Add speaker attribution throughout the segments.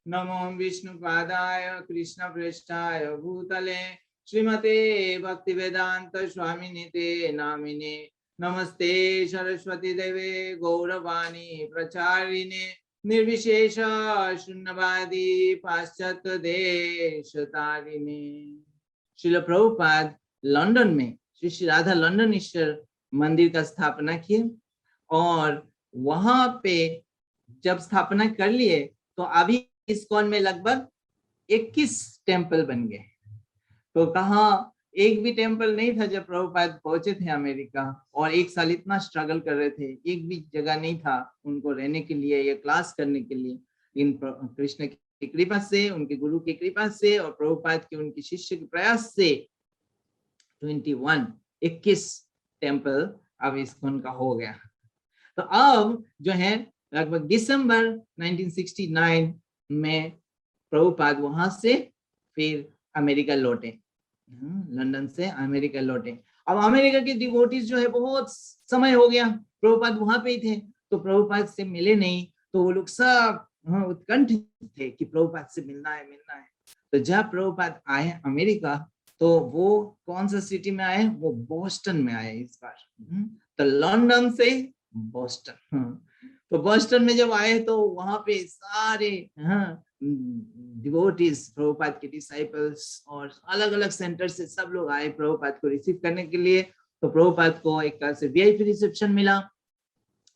Speaker 1: नमो विष्णुपादाय कृष्णप्रेष्ठाय भूतले श्रीमते भक्तिवेदांत स्वामिनिते नामिने नमस्ते सरस्वती देवे गौरवाणी प्रचारिणे निर्विशेष शून्यवादी पाश्चात्य देश तारिणे। श्रील प्रभुपाद लंदन में श्री श्री राधा लंदनेश्वर मंदिर का स्थापना किए और वहां पे जब स्थापना कर लिए तो अभी इस्कॉन में लगभग 21 टेम्पल बन गए। तो कहा एक भी टेम्पल नहीं था जब प्रभुपाद पहुंचे थे अमेरिका, और एक साल इतना स्ट्रगल कर रहे थे, एक भी जगह नहीं था उनको रहने के लिए या क्लास करने के लिए। इन कृष्ण की कृपा से, उनके गुरु की कृपा से और प्रभुपाद के उनके शिष्य के प्रयास से 21 टेम्पल अब इस्कॉन का हो गया। तो अब जो है लगभग दिसंबर 1969 में प्रभुपाद वहां से फिर अमेरिका लौटे, लंदन से अमेरिका लौटे। अब अमेरिका के डिवोटीज जो है बहुत समय हो गया प्रभुपाद वहां पे ही थे, तो प्रभुपाद से मिले नहीं, तो वो लोग सब उत्कंठित थे कि प्रभुपाद से मिलना है मिलना है। तो जब प्रभुपाद आए अमेरिका तो वो कौन सा सिटी में आए, वो बोस्टन में आए इस बार। तो लंदन से बोस्टन, तो बोस्टन में जब आए तो वहां पे सारे डिवोटीज, प्रभुपाद के डिसाइपल्स और अलग अलग सेंटर से सब लोग आए प्रभुपाद को रिसीव करने के लिए। तो प्रभुपाद को एक तरह से वीआईपी रिसेप्शन मिला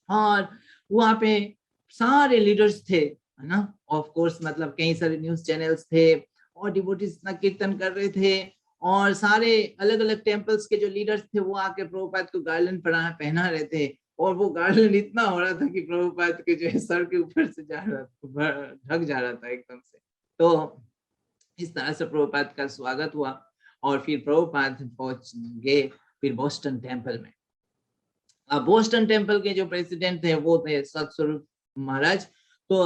Speaker 1: और वहां पे सारे लीडर्स थे, है ना, ऑफ कोर्स, मतलब कई सारे न्यूज चैनल्स थे और डिवोटीज इतना कीर्तन कर रहे थे और सारे अलग अलग टेम्पल्स के जो लीडर्स थे वो आके प्रभुपाद को गार्लैंड पहना रहे थे, और वो गार्लैंड इतना हो रहा था कि प्रभुपाद के जो है सर के ऊपर से जा रहा था, ढक जा रहा था एकदम से। तो इस तरह से प्रभुपाद का स्वागत हुआ और फिर प्रभुपाद पहुंच गए फिर बोस्टन टेम्पल में। अब बोस्टन टेम्पल के जो प्रेसिडेंट थे वो थे सतस्वरूप महाराज। तो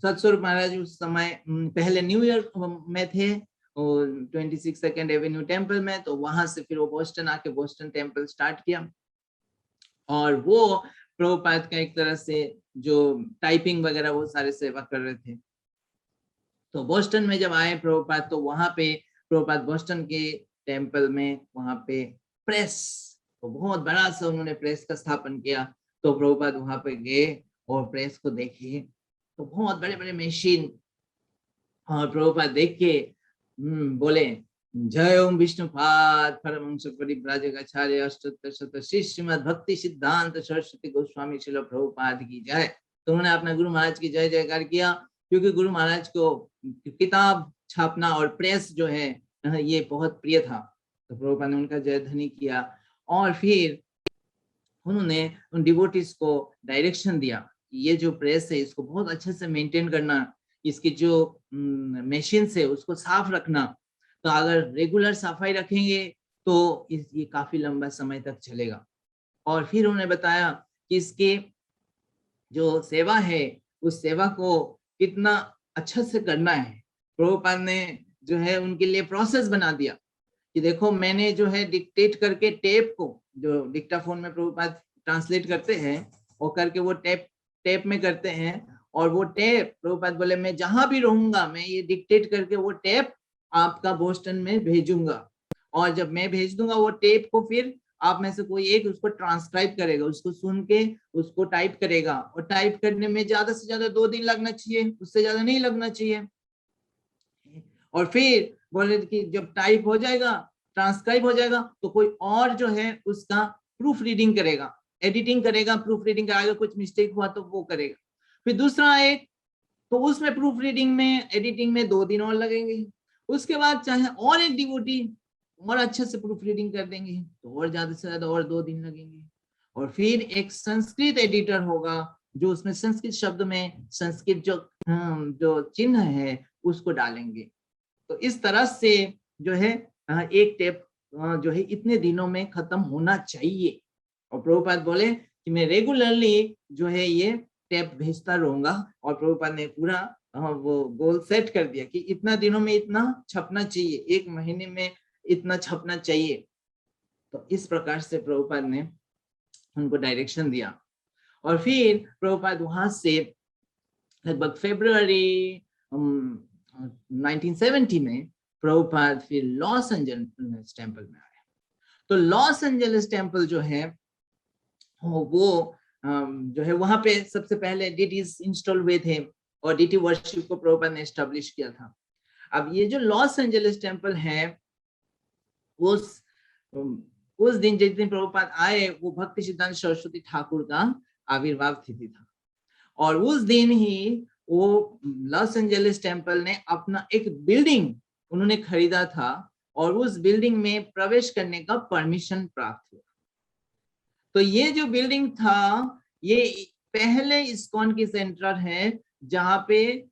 Speaker 1: सतस्वरूप महाराज उस समय पहले न्यूयॉर्क में थे और 26 सेकंड एवेन्यू टेम्पल में, तो वहां से फिर वो बोस्टन आके बोस्टन टेम्पल स्टार्ट किया और वो प्रभुपाद का एक तरह से जो टाइपिंग वगैरह वो सारे सेवा कर रहे थे। तो बोस्टन में जब आए प्रभुपाद तो वहां पे प्रभुपाद बोस्टन के टेम्पल में वहां पे प्रेस, तो बहुत बड़ा सा उन्होंने प्रेस का स्थापन किया। तो प्रभुपाद वहां पे गए और प्रेस को देखे तो बहुत बड़े बड़े मशीन, और प्रभुपाद देख के बोले जय ओम विष्णुपाद परमहंस परिव्राजकाचार्य अष्टोत्तर शत श्रीमद् भक्ति सिद्धांत सरस्वती गोस्वामी श्रील प्रभुपाद की जय। तो उन्होंने अपना गुरु महाराज की जय जयकार किया, क्योंकि गुरु महाराज को किताब छापना और प्रेस जो है ये बहुत प्रिय था। तो प्रभुपाद ने उनका जय ध्वनि किया और फिर उन्होंने उन डिवोटीज को डायरेक्शन दिया, ये जो प्रेस है इसको बहुत अच्छे से मेंटेन करना, इसकी जो मशीन है उसको साफ रखना। तो अगर रेगुलर सफाई रखेंगे तो ये काफी लंबा समय तक चलेगा। और फिर उन्होंने बताया कि इसके जो सेवा है उस सेवा को कितना अच्छा से करना है। प्रभुपाद ने जो है उनके लिए प्रोसेस बना दिया कि देखो मैंने जो है डिक्टेट करके टेप को, जो डिक्टाफोन में प्रभुपाद ट्रांसलेट करते हैं और करके वो टेप में करते हैं, और वो टेप प्रभुपाद बोले मैं जहां भी रहूंगा मैं ये डिक्टेट करके वो टेप आपका बोस्टन में भेजूंगा, और जब मैं भेज दूंगा वो टेप को फिर आप में से कोई एक उसको ट्रांसक्राइब करेगा, उसको सुन के उसको टाइप करेगा, और टाइप करने में ज्यादा से ज्यादा 2 दिन लगना चाहिए, उससे ज्यादा नहीं लगना चाहिए। और फिर बोले कि जब टाइप हो जाएगा, ट्रांसक्राइब हो जाएगा, तो कोई और जो है उसका प्रूफ रीडिंग करेगा, एडिटिंग करेगा, प्रूफ रीडिंग कराएगा, कुछ मिस्टेक हुआ तो वो करेगा। फिर दूसरा एक, तो उसमें प्रूफ रीडिंग में एडिटिंग में 2 दिन और लगेंगे। उसके बाद चाहे और एक डिवोटी और अच्छे से प्रूफ रीडिंग कर देंगे तो और ज्यादा से ज्यादा और 2 दिन लगेंगे। और फिर एक संस्कृत एडिटर होगा जो उसमें संस्कृत शब्द में संस्कृत जो चिन्ह है उसको डालेंगे। तो इस तरह से जो है एक टेप जो है इतने दिनों में खत्म होना चाहिए। और प्रभुपाद बोले कि मैं रेगुलरली जो है ये टेप भेजता रहूंगा, और प्रभुपाद ने पूरा वो गोल सेट कर दिया कि इतना दिनों में इतना छपना चाहिए, 1 महीने में इतना छपना चाहिए। तो इस प्रकार से प्रभुपाद ने उनको डायरेक्शन दिया। और फिर प्रभुपाद वहां से लगभग फरवरी 1970 में प्रभुपाद फिर लॉस एंजलिस टेम्पल में आए। तो लॉस एंजलिस टेम्पल जो है वो जो है वहां पे सबसे पहले डीटीज इंस्टॉल हुए थे और डीटी वर्शिप को प्रभुपाद ने एस्टेब्लिश किया था। अब ये जो लॉस एंजलिस टेम्पल है उस दिन जिस दिन प्रभुपाद आए वो भक्ति सिद्धांत सरस्वती ठाकुर का आविर्भाव तिथि था और उस दिन ही वो लॉस एंजलिस टेम्पल ने अपना एक बिल्डिंग उन्होंने खरीदा था और उस बिल्डिंग में प्रवेश करने का परमिशन प्राप्त हुआ। तो ये जो बिल्डिंग था ये पहले इस्कॉन की सेंटर है जहां पे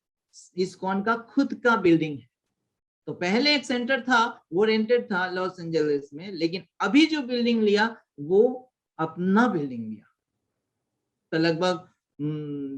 Speaker 1: इस्कॉन का खुद का बिल्डिंग है। तो पहले एक सेंटर था वो रेंटेड था लॉस एंजलिस में, लेकिन अभी जो बिल्डिंग लिया वो अपना बिल्डिंग लिया। तो लगभग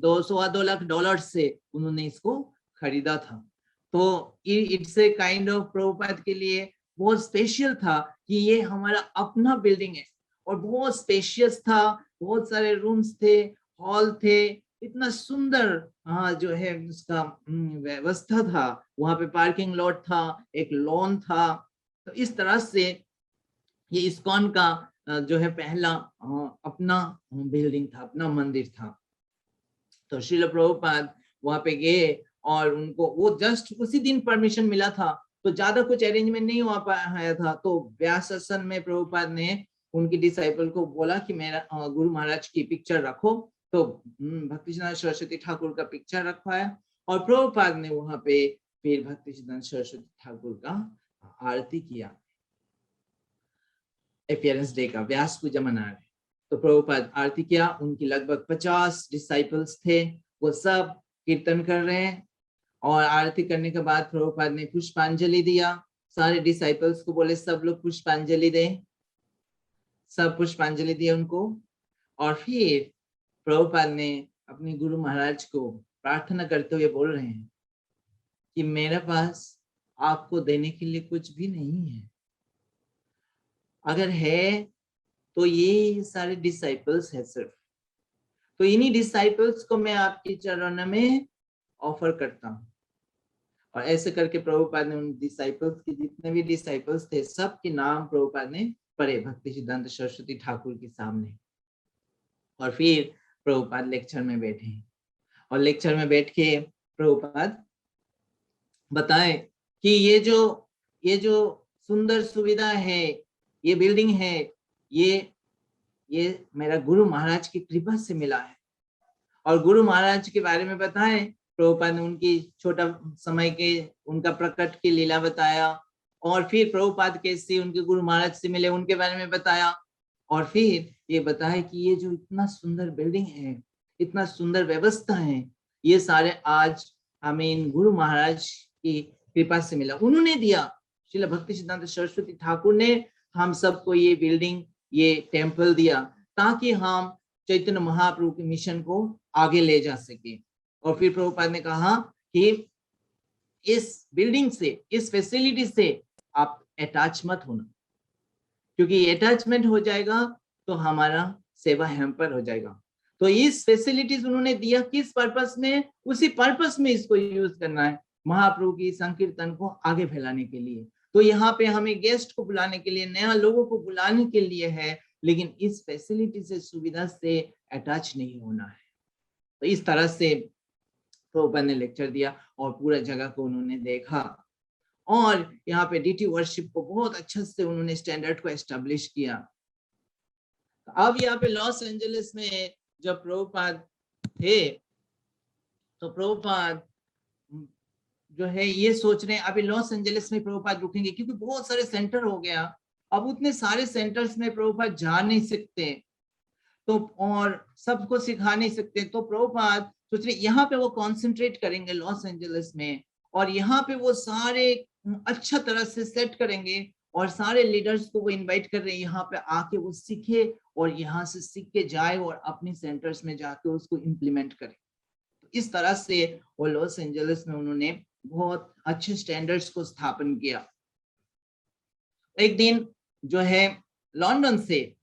Speaker 1: 2 लाख डॉलर से उन्होंने इसको खरीदा था। तो it's a kind of Prabhupada के लिए बहुत स्पेशल था कि ये हमारा अपना बिल्डिंग है और बहुत स्पेशियस था, बहुत सारे रूम्स थे, हॉल थे, इतना सुंदर जो है उसका व्यवस्था था। वहां पे पार्किंग लॉट था, एक लॉन था। तो इस तरह से ये इस्कॉन का जो है पहला अपना बिल्डिंग था, अपना मंदिर था। तो श्रील प्रभुपाद वहां पे गए और उनको वो जस्ट उसी दिन परमिशन मिला था, तो ज्यादा कुछ अरेंजमेंट नहीं हो पाया था। तो व्यास आसन में प्रभुपाद ने उनकी डिसाइपल को बोला कि मेरा गुरु महाराज की पिक्चर रखो। तो भक्ति सिद्धांत सरस्वती ठाकुर का पिक्चर रखवाया और प्रभुपाद ने वहां पे फिर भक्ति सिद्धांत सरस्वती ठाकुर का आरती किया। अपीयरेंस डे का व्यास पूजा मना रहे, तो प्रभुपाद आरती किया। उनकी लगभग 50 डिसाइपल्स थे, वो सब कीर्तन कर रहे हैं और आरती करने के बाद प्रभुपाद ने पुष्पांजलि दिया। सारे डिसाइपल्स को बोले सब लोग पुष्पांजलि दें, सब पुष्पांजलि दिए उनको। और फिर प्रभुपाद ने अपने गुरु महाराज को प्रार्थना करते हुए बोल रहे हैं कि मेरे पास आपको देने के लिए कुछ भी नहीं है, अगर है तो ये सारे डिसाइपल्स है सिर्फ, तो इन्हीं डिसाइपल्स को मैं आपके चरणों में ऑफर करता हूँ। और ऐसे करके प्रभुपाद ने उन डिसाइपल्स के जितने भी डिसाइपल्स थे सबके नाम प्रभुपाद ने पढ़े भक्ति सिद्धांत सरस्वती ठाकुर के सामने। और फिर प्रभुपाद लेक्चर में बैठे और लेक्चर में बैठ के प्रभुपाद बताए कि ये जो सुंदर सुविधा है, ये बिल्डिंग है, ये मेरा गुरु महाराज की कृपा से मिला है। और गुरु महाराज के बारे में बताएं, प्रभुपाद ने उनकी छोटा समय के उनका प्रकट की लीला बताया और फिर प्रभुपाद कैसे उनके गुरु महाराज से मिले उनके बारे में बताया। और फिर ये बताया कि ये जो इतना सुंदर बिल्डिंग है, इतना सुंदर व्यवस्था है, ये सारे आज हमें इन गुरु महाराज की कृपा से मिला, उन्होंने दिया। श्रील भक्ति सिद्धांत सरस्वती ठाकुर ने हम सबको ये बिल्डिंग, ये टेम्पल दिया ताकि हम चैतन्य महाप्रभु के मिशन को आगे ले जा सके। और फिर प्रभुपाद ने कहा कि इस बिल्डिंग से, इस फैसिलिटी से आप अटैच मत होना, क्योंकि अटैचमेंट हो जाएगा तो हमारा सेवा हैम्पर हो जाएगा। तो इस फैसिलिटीज उन्होंने दिया किस पर्पस में, उसी पर्पस में इसको यूज करना है, महाप्रभु की संकीर्तन को आगे फैलाने के लिए। तो यहाँ पे हमें गेस्ट को बुलाने के लिए, नया लोगों को बुलाने के लिए है, लेकिन इस फैसिलिटी से, सुविधा से अटैच नहीं होना है। तो इस तरह से प्रभुपाद ने लेक्चर दिया और पूरा जगह को उन्होंने देखा और यहाँ पे डीटी वर्शिप को बहुत अच्छे से उन्होंने स्टैंडर्ड को एस्टेब्लिश किया। अब यहाँ पे लॉस एंजलिस में जब प्रभुपाद थे तो प्रभुपाद जो है ये सोच रहे हैं अभी लॉस एंजलिस में प्रभुपाद रुकेंगे, क्योंकि बहुत सारे सेंटर हो गया, अब उतने सारे सेंटर्स में प्रभुपाद जा नहीं सकते, तो और सबको सिखा नहीं सकते। तो प्रभुपाद सोच रहे यहाँ पे वो कॉन्सेंट्रेट करेंगे लॉस एंजलिस में, और यहाँ पे वो सारे अच्छा तरह से सेट करेंगे और सारे लीडर्स को वो इनवाइट कर रहे हैं यहाँ पे आके वो सीखे और यहाँ से सीख के जाए और अपने सेंटर्स में जाके उसको इम्प्लीमेंट करे। तो इस तरह से वो लॉस एंजलिस में उन्होंने बहुत अच्छे स्टैंडर्ड्स को स्थापन किया। एक दिन जो है लंदन से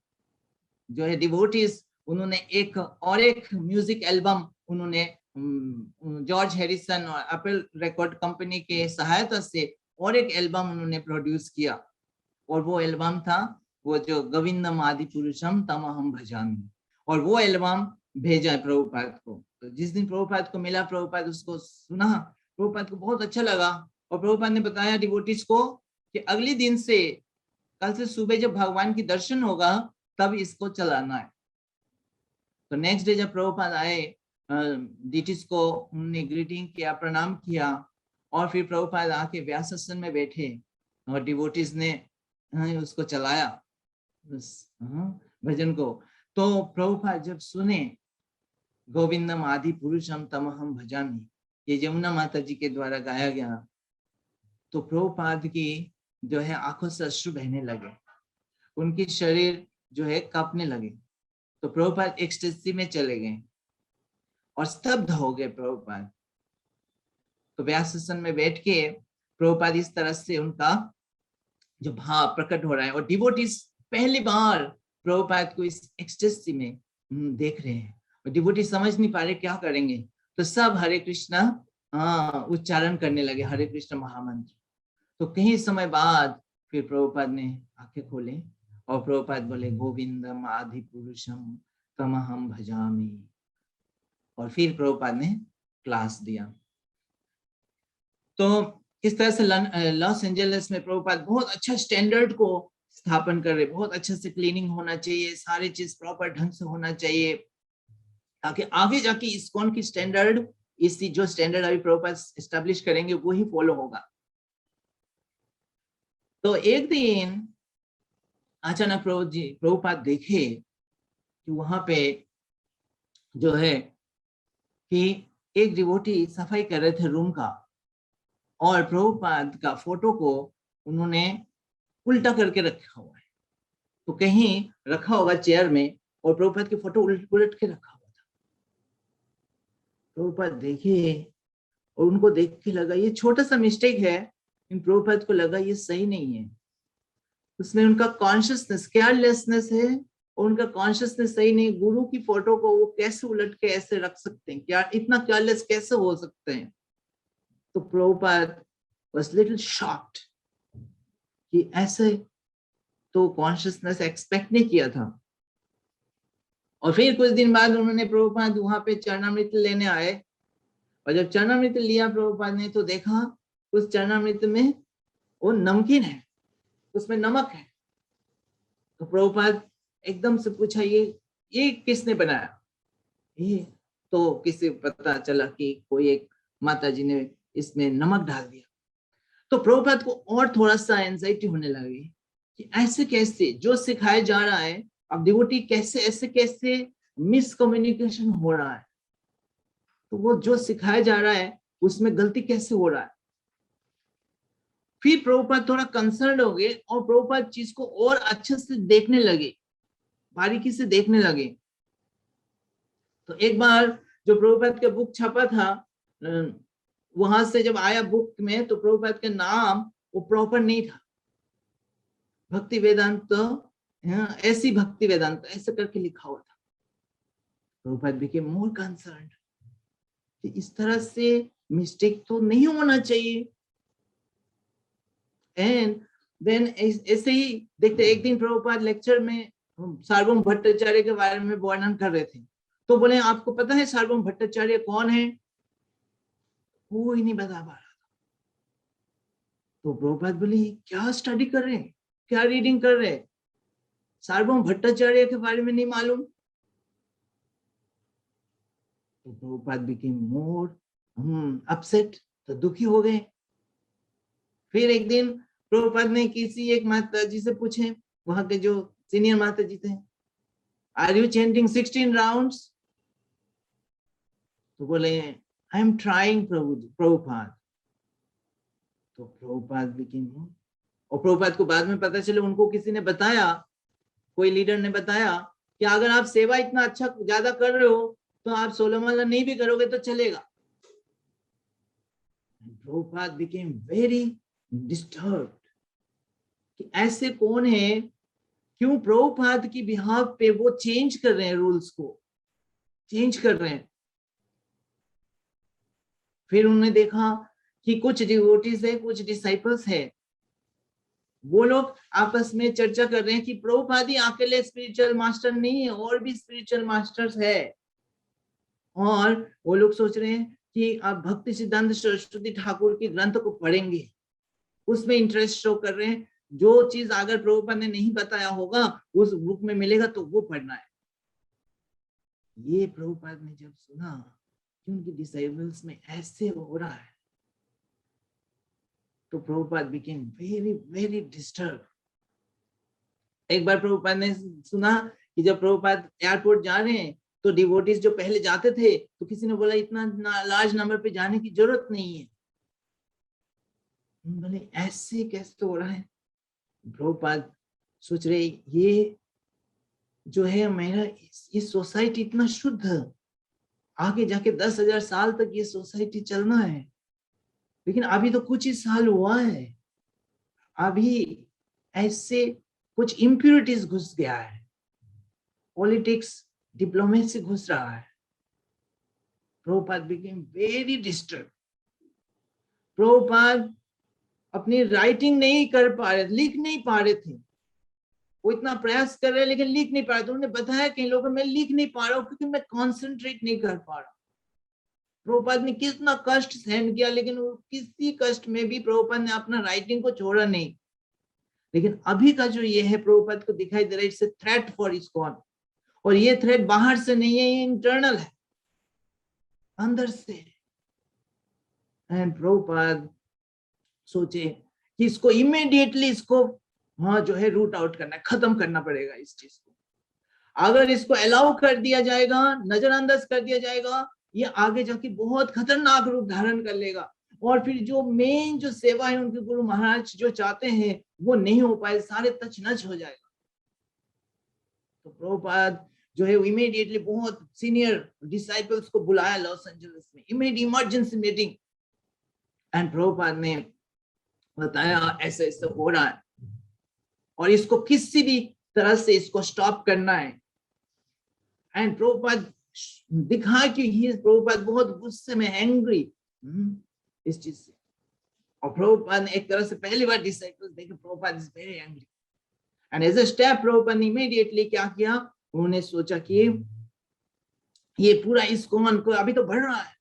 Speaker 1: जो है डिवोटीज, उन्होंने एक म्यूजिक एल्बम उन्होंने जॉर्ज हैरिसन और एप्पल रिकॉर्ड कंपनी के सहायता से और एक एल्बम उन्होंने प्रोड्यूस किया, और वो एल्बम था वो जो गोविंदम आदि पुरुषम तमहम भजामि, और वो एल्बम भेजा प्रभुपाद को। तो जिस दिन प्रभुपाद को मिला, प्रभुपाद उसको सुना, प्रभुपाद को बहुत अच्छा लगा, और प्रभुपाद ने बताया डिवोटीज को कि अगले दिन से, कल से सुबह जब भगवान की दर्शन होगा तब इसको चलाना है। तो नेक्स्ट डे जब प्रभुपाद आए, डिवोटीज को उन्होंने ग्रीटिंग किया, प्रणाम किया, और फिर प्रभुपाद आके व्यास आसन में बैठे और डिवोटीज ने उसको चलाया भजन को। तो प्रभुपाद जब सुने गोविंदम आदि पुरुषम तमहम भजामि, ये यमुना माता जी के द्वारा गाया गया, तो प्रभुपाद की जो है आंखों से अश्रु बहने लगे, उनकी शरीर जो है कांपने लगे। तो प्रभुपाद एक्सटेसी में चले गए और स्तब्ध हो गए प्रभुपाद। तो व्यास आसन में बैठ के प्रभुपाद इस तरह से उनका जो भाव प्रकट हो रहा है, और डिवोटीज पहली बार प्रभुपाद को इस एक्सटेसी में देख रहे हैं, और डिवोटी समझ नहीं पा रहे क्या करेंगे। तो सब हरे कृष्णा उच्चारण करने लगे, हरे कृष्ण महामंत्र। तो कई समय बाद फिर प्रभुपाद ने आंखें खोले और प्रभुपाद बोले गोविंदम आदि पुरुषम तमहम भजामि, और फिर प्रभुपाद ने क्लास दिया। तो किस तरह से लॉस एंजलिस में प्रभुपाद बहुत अच्छा स्टैंडर्ड को स्थापन कर रहे, बहुत अच्छे से क्लीनिंग होना चाहिए, सारी चीज प्रॉपर ढंग से होना चाहिए, ताकि आगे जाके इस्कॉन की स्टैंडर्ड, इसी जो स्टैंडर्ड अभी प्रभुपाद एस्टेब्लिश करेंगे वो ही फॉलो होगा। तो एक दिन अचानक प्रभुपाद देखे कि वहां पे जो है कि एक डिवोटी सफाई कर रहे थे रूम का, और प्रभुपाद का फोटो को उन्होंने उल्टा करके रखा हुआ है। तो कहीं रखा होगा चेयर में, और प्रभुपाद की फोटो उलट के रखा हुआ था। प्रभुपाद देखे और उनको देख के लगा ये छोटा सा मिस्टेक है, इन प्रभुपाद को लगा ये सही नहीं है। उसमें उनका कॉन्शियसनेस, केयरलेसनेस है, और उनका कॉन्शियसनेस सही नहीं। गुरु की फोटो को वो कैसे उलट के ऐसे रख सकते हैं, क्या इतना केयरलेस कैसे हो सकते हैं। तो प्रभुपाद वाज लिटिल शॉक्ड कि ऐसे तो कॉन्शियसनेस एक्सपेक्ट नहीं किया था। और फिर कुछ दिन बाद उन्होंने प्रभुपाद वहां पे चरणामृत लेने आए, और जब चरणामृत लिया प्रभुपाद ने, तो देखा उस चरणामृत में वो नमकीन है, उसमें नमक है। तो प्रभुपाद एकदम से पूछा ये किसने बनाया? ये तो किसी पता चला कि कोई एक माता जी ने इसमें नमक डाल दिया। तो प्रभुपाद को और थोड़ा सा एंजाइटी होने लगी कि ऐसे कैसे जो सिखाया जा रहा है, अब डिवोटी कैसे ऐसे कैसे मिसकम्युनिकेशन हो रहा है, तो वो जो सिखाया जा रहा है उसमें गलती कैसे हो रहा है। फिर प्रभुपाद थोड़ा कंसर्न हो गए, और प्रभुपाद चीज को और अच्छे से देखने लगे, बारीकी से देखने लगे। तो एक बार जो प्रभुपाद का बुक छपा था, वहां से जब आया बुक में, तो प्रभुपाद का नाम वो प्रॉपर नहीं था, भक्ति वेदांत, ऐसी भक्ति वेदांत ऐसे करके लिखा हुआ था। प्रभुपाद बिकेम मोर कंसर्न्ड कि इस तरह से मिस्टेक तो नहीं होना चाहिए। एंड देन ऐसे ही देखते, एक दिन प्रभुपाद लेक्चर में सार्वभौम भट्टाचार्य के बारे में वर्णन कर रहे थे। तो बोले आपको पता है सार्वभौम भट्टाचार्य कौन है? कोई नहीं बता पा रहा था। तो प्रभुपाद बोले क्या स्टडी कर रहे हैं, क्या रीडिंग कर रहे हैं, सार्वभौम भट्टाचार्य के बारे में नहीं मालूम? तो प्रभुपाद बिकेम मोर अपसेट, तो दुखी हो गए। फिर एक दिन प्रभुपाद ने किसी एक माता जी से पूछे, वहां के जो सीनियर माता जी थे, आर यू चेंटिंग 16 राउंड्स? तो बोले आई एम ट्राइंग प्रभुपाद। तो प्रभुपाद बिकेम, और प्रभुपाद को बाद में पता चले, उनको किसी ने बताया, कोई लीडर ने बताया कि अगर आप सेवा इतना अच्छा ज्यादा कर रहे हो तो आप 16 माला नहीं भी करोगे तो चलेगा। प्रभुपाद बिकेम वेरी डिस्टर्ब्ड कि ऐसे कौन है, क्यों प्रभुपाद की बिहाफ पे वो चेंज कर रहे हैं, रूल्स को चेंज कर रहे हैं। फिर उन्होंने देखा कि कुछ डिवोटीज है, कुछ डिसाइपल्स है, वो लोग आपस में चर्चा कर रहे हैं कि प्रभुपाद ही अकेले स्पिरिचुअल मास्टर नहीं है, और भी स्पिरिचुअल मास्टर्स है। और वो लोग सोच रहे हैं कि आप भक्ति सिद्धांत सरस्वती ठाकुर के ग्रंथ को पढ़ेंगे, उसमें इंटरेस्ट शो कर रहे हैं। जो चीज अगर प्रभुपाद ने नहीं बताया होगा उस बुक में मिलेगा तो वो पढ़ना है। ये प्रभुपाद ने जब सुना कि उनकी डिसाइबल्स में ऐसे हो रहा है, तो Prabhupada became very very disturb. एक बार प्रभुपाद ने सुना कि जब प्रभुपाद एयरपोर्ट जा रहे हैं तो डिवोटीज जो पहले जाते थे, तो किसी ने बोला इतना लार्ज नंबर पे जाने की जरूरत नहीं है। बोले ऐसे कैसे हो रहा है? प्रभुपाद सोच रहे ये जो है मेरा ये सोसाइटी इतना शुद्ध, आगे जाके 10,000 साल तक ये सोसाइटी चलना है, लेकिन अभी तो कुछ ही साल हुआ है, अभी ऐसे कुछ इम्प्यूरिटीज घुस गया है, पॉलिटिक्स डिप्लोमेसी घुस रहा है। Prabhupada became very disturb. Prabhupada अपनी राइटिंग नहीं कर पा रहे, लिख नहीं पा रहे थे। वो इतना प्रयास कर रहे हैं लेकिन लिख नहीं पा रहे थे। उन्होंने बताया कई लोगों, मैं लिख नहीं पा रहा हूँ क्योंकि मैं कॉन्सेंट्रेट नहीं कर पा रहा। प्रभुपाद ने कितना कष्ट सहन किया, लेकिन वो किसी कष्ट में भी प्रभुपाद ने अपना राइटिंग को छोड़ा नहीं। लेकिन अभी का जो ये है, प्रभुपाद को दिखाई दे रहा है it's a threat for ISKCON. और ये थ्रेट बाहर से नहीं है, ये इंटरनल है, अंदर से। एंड प्रभुपाद सोचे कि इसको इमीडिएटली इसको जो है रूट आउट करना है, खत्म करना पड़ेगा इस चीज को। अगर इसको अलाउ कर दिया जाएगा, नजरअंदाज कर दिया जाएगा, ये आगे जाके बहुत खतरनाक रूप धारण कर लेगा। और फिर जो मेन जो सेवा है उनके गुरु महाराज जो चाहते हैं वो नहीं हो पाए, सारे तच नच हो जाएगा। तो प्रभुपाद जो है इमीडिएटली बहुत सीनियर डिसाइपल्स को बुलाया लॉस एंजलिस में, immediate emergency meeting. And Prabhupada ने बताया ऐसे ऐसे हो रहा है और इसको किसी भी तरह से इसको स्टॉप करना है। एंड प्रभुपाद दिखा कि प्रभुपाद बहुत गुस्से में, एंग्री इस चीज से। और प्रभुपाद ने एक तरह से पहली बार डिसाइपल्स देखे Prabhupada is very angry. And as a step Prabhupada ने इमीडिएटली क्या किया, उन्होंने सोचा कि ये पूरा इस्कॉन को अभी तो बढ़ रहा है,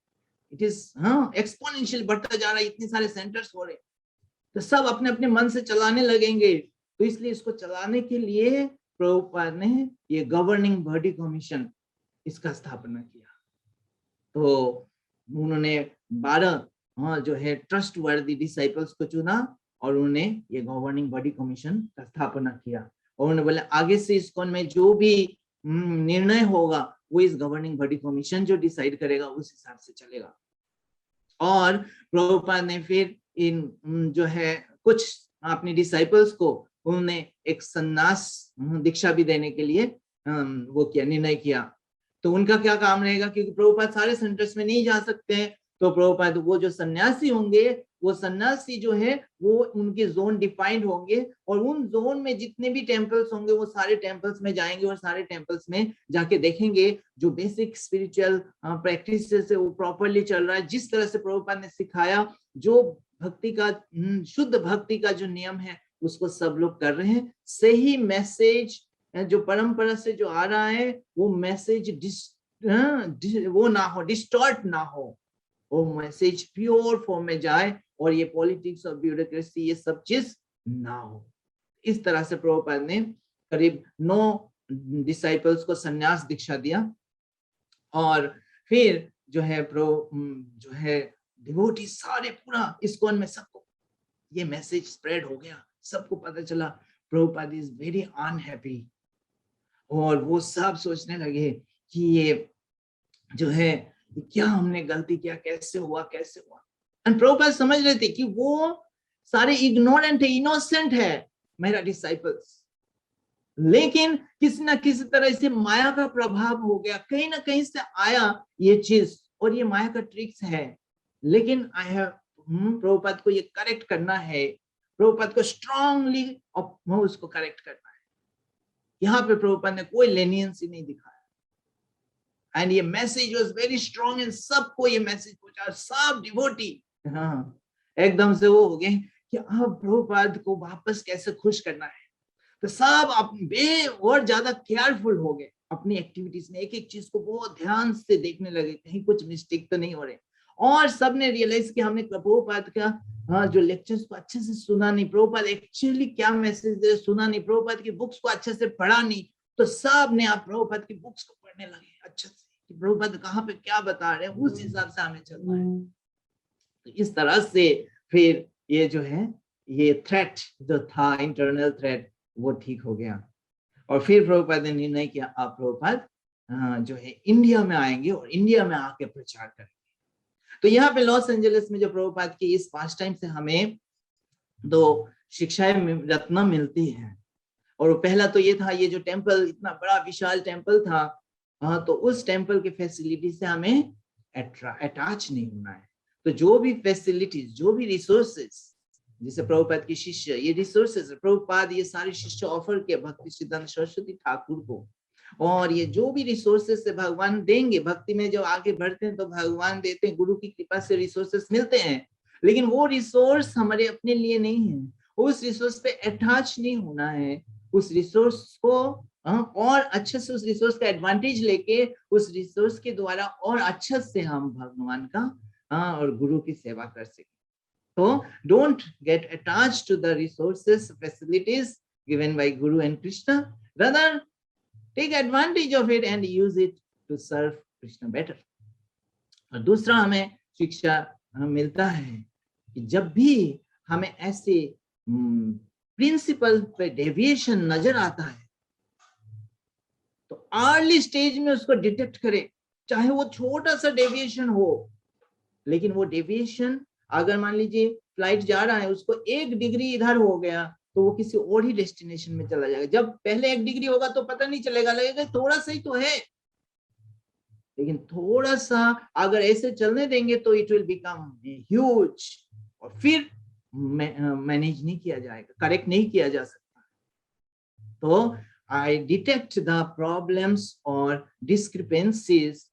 Speaker 1: इट इज एक्सपोनेंशियल बढ़ता जा रहा है, इतने सारे सेंटर्स हो रहे, तो सब अपने अपने मन से चलाने लगेंगे। तो इसलिए इसको चलाने के लिए प्रभुपाद ने ये गवर्निंग बॉडी कमीशन इसका स्थापना किया। तो उन्होंने 12 जो है ट्रस्ट वर्दी डिसाइपल्स को चुना और उन्होंने ये गवर्निंग बॉडी कमीशन का स्थापना किया। और उन्होंने बोला आगे से इस्कॉन में जो भी निर्णय होगा वो इस गवर्निंग बॉडी कमीशन जो डिसाइड करेगा उस हिसाब से चलेगा। और प्रभुपाद ने फिर इन जो है कुछ अपने डिसाइपल्स को उन्होंने एक सन्यास दीक्षा भी देने के लिए वो किया, निर्णय किया। तो उनका क्या काम रहेगा, क्योंकि प्रभुपाद सारे सेंटर्स में नहीं जा सकते हैं, तो प्रभुपाद वो जो सन्यासी होंगे, वो सन्यासी जो है वो उनके जोन डिफाइंड होंगे और उन जोन में जितने भी टेम्पल्स होंगे वो सारे टेम्पल्स में जाएंगे और सारे टेम्पल्स में जाके देखेंगे जो बेसिक स्पिरिचुअल प्रैक्टिस से वो प्रॉपरली चल रहा है, जिस तरह से प्रभुपाद ने सिखाया, जो भक्ति का शुद्ध भक्ति का जो नियम है उसको सब लोग कर रहे हैं। सही मैसेज जो परंपरा से जो आ रहा है वो मैसेज वो ना हो, डिस्टॉर्ट ना हो, वो मैसेज प्योर फॉर्म में जाए और ये पॉलिटिक्स और ब्यूरोक्रेसी ये सब चीज ना हो। इस तरह से प्रभुपाद ने करीब 9 डिसाइपल्स को संन्यास दीक्षा दिया। और फिर जो है डिवोटी सारे पूरा इस्कॉन में सबको ये मैसेज स्प्रेड हो गया, सबको पता चला प्रभुपाद इज वेरी अनहैप्पी। और वो सब सोचने लगे कि ये जो है क्या हमने गलती किया, कैसे हुआ। एंड प्रभुपाद समझ रहे थे कि वो सारे इग्नोरेंट है, इनोसेंट है मेरा डिसाइपल्स, लेकिन किसी ना किसी तरह से माया का प्रभाव हो गया, कहीं ना कहीं से आया ये चीज, और ये माया का ट्रिक्स है। लेकिन आई हैव प्रभुपाद को ये करेक्ट करना है, प्रभुपाद को स्ट्रांगली उसको करेक्ट करना है। यहाँ पे प्रभुपाद ने कोई लेनियंसी नहीं दिखाया। एंड ये message was very strong and सबको ये मैसेज पहुंचा, सब डिवोटी हाँ एकदम से वो हो गए कि अब प्रभुपाद को वापस कैसे खुश करना है। तो सब और ज्यादा केयरफुल हो गए अपनी एक्टिविटीज में, एक एक चीज को बहुत ध्यान से देखने लगे कहीं कुछ मिस्टेक तो नहीं हो रहे। और सबने रियलाइज किया हमने प्रभुपाद का हाँ जो लेक्चर्स को अच्छे से सुना नहीं, प्रभुपाद एक्चुअली क्या मैसेज दे सुना नहीं, प्रभुपाद की बुक्स को अच्छे से पढ़ा नहीं। तो सब ने आप प्रभुपाद की बुक्स को पढ़ने लगे अच्छे से कि प्रभुपाद कहाँ पे क्या बता रहे हैं, उस हिसाब से हमें चलना है। तो इस तरह से फिर ये जो है ये थ्रेट जो था इंटरनल थ्रेट वो ठीक हो गया। और फिर प्रभुपाद ने निर्णय किया आप प्रभुपाद जो है इंडिया में आएंगे और इंडिया में आके प्रचार करेंगे। तो यहाँ पे लॉस एंजलिस में जो प्रभुपाद की इस पास्ट टाइम से हमें दो शिक्षाएं रत्न मिलती हैं। और पहला तो ये था, ये जो टेम्पल इतना बड़ा विशाल टेम्पल था हाँ तो उस टेम्पल की फैसिलिटी से हमें अटैच नहीं होना है। तो जो भी फैसिलिटीज जो भी रिसोर्सेस जैसे प्रभुपाद की शिष्य ये रिसोर्सेस प्रभुपाद ये सारे शिष्य ऑफर किए भक्ति सिद्धांत सरस्वती ठाकुर को। और ये जो भी रिसोर्सेस से भगवान देंगे, भक्ति में जो आगे बढ़ते हैं तो भगवान देते हैं, गुरु की कृपा से रिसोर्सेस मिलते हैं। लेकिन वो रिसोर्स हमारे अपने लिए नहीं है, उस रिसोर्स पे अटैच नहीं होना है। उस रिसोर्स को और अच्छे से उस रिसोर्स का एडवांटेज लेके उस रिसोर्स के द्वारा और अच्छे से हम भगवान का और गुरु की सेवा कर सके। So don't get attached to the resources, facilities given by Guru and Krishna. Rather, take advantage of it and use it to serve Krishna better. और दूसरा हमें शिक्षा मिलता है कि जब भी हमें ऐसे प्रिंसिपल पे डेविएशन नजर आता है तो अर्ली स्टेज में उसको डिटेक्ट करें, चाहे वो छोटा सा डेविएशन हो। लेकिन वो डेविएशन अगर मान लीजिए फ्लाइट जा रहा है उसको 1 डिग्री इधर हो गया तो वो किसी और ही डेस्टिनेशन में चला जाएगा। जब पहले 1 डिग्री होगा तो पता नहीं चलेगा, लगेगा थोड़ा सा ही तो है, लेकिन थोड़ा सा अगर ऐसे चलने देंगे तो इट विल बिकम ह्यूज और फिर मैनेज नहीं किया जाएगा, करेक्ट नहीं किया जा सकता। तो I detect the problems or discrepancies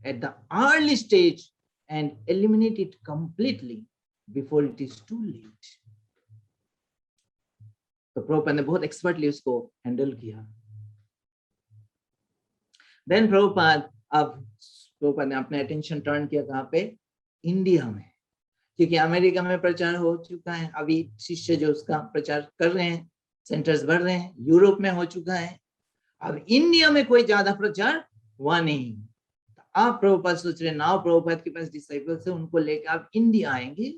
Speaker 1: at the early stage and eliminate it completely before it is too late. तो प्रभुपाद ने बहुत एक्सपर्टली उसको हैंडल किया। देन प्रभुपाद ने अपने अटेंशन टर्न किया कहाँ पे, इंडिया में, क्योंकि अमेरिका में प्रचार हो चुका है, अभी शिष्य जो उसका प्रचार कर रहे हैं, सेंटर्स बढ़ रहे हैं, यूरोप में हो चुका है, अब इंडिया में कोई ज्यादा प्रचार हुआ नहीं। आप प्रभुपाद सोच रहे नाउ प्रभुपाद के पास डिसाइपल्स है, उनको लेकर आप इंडिया आएंगे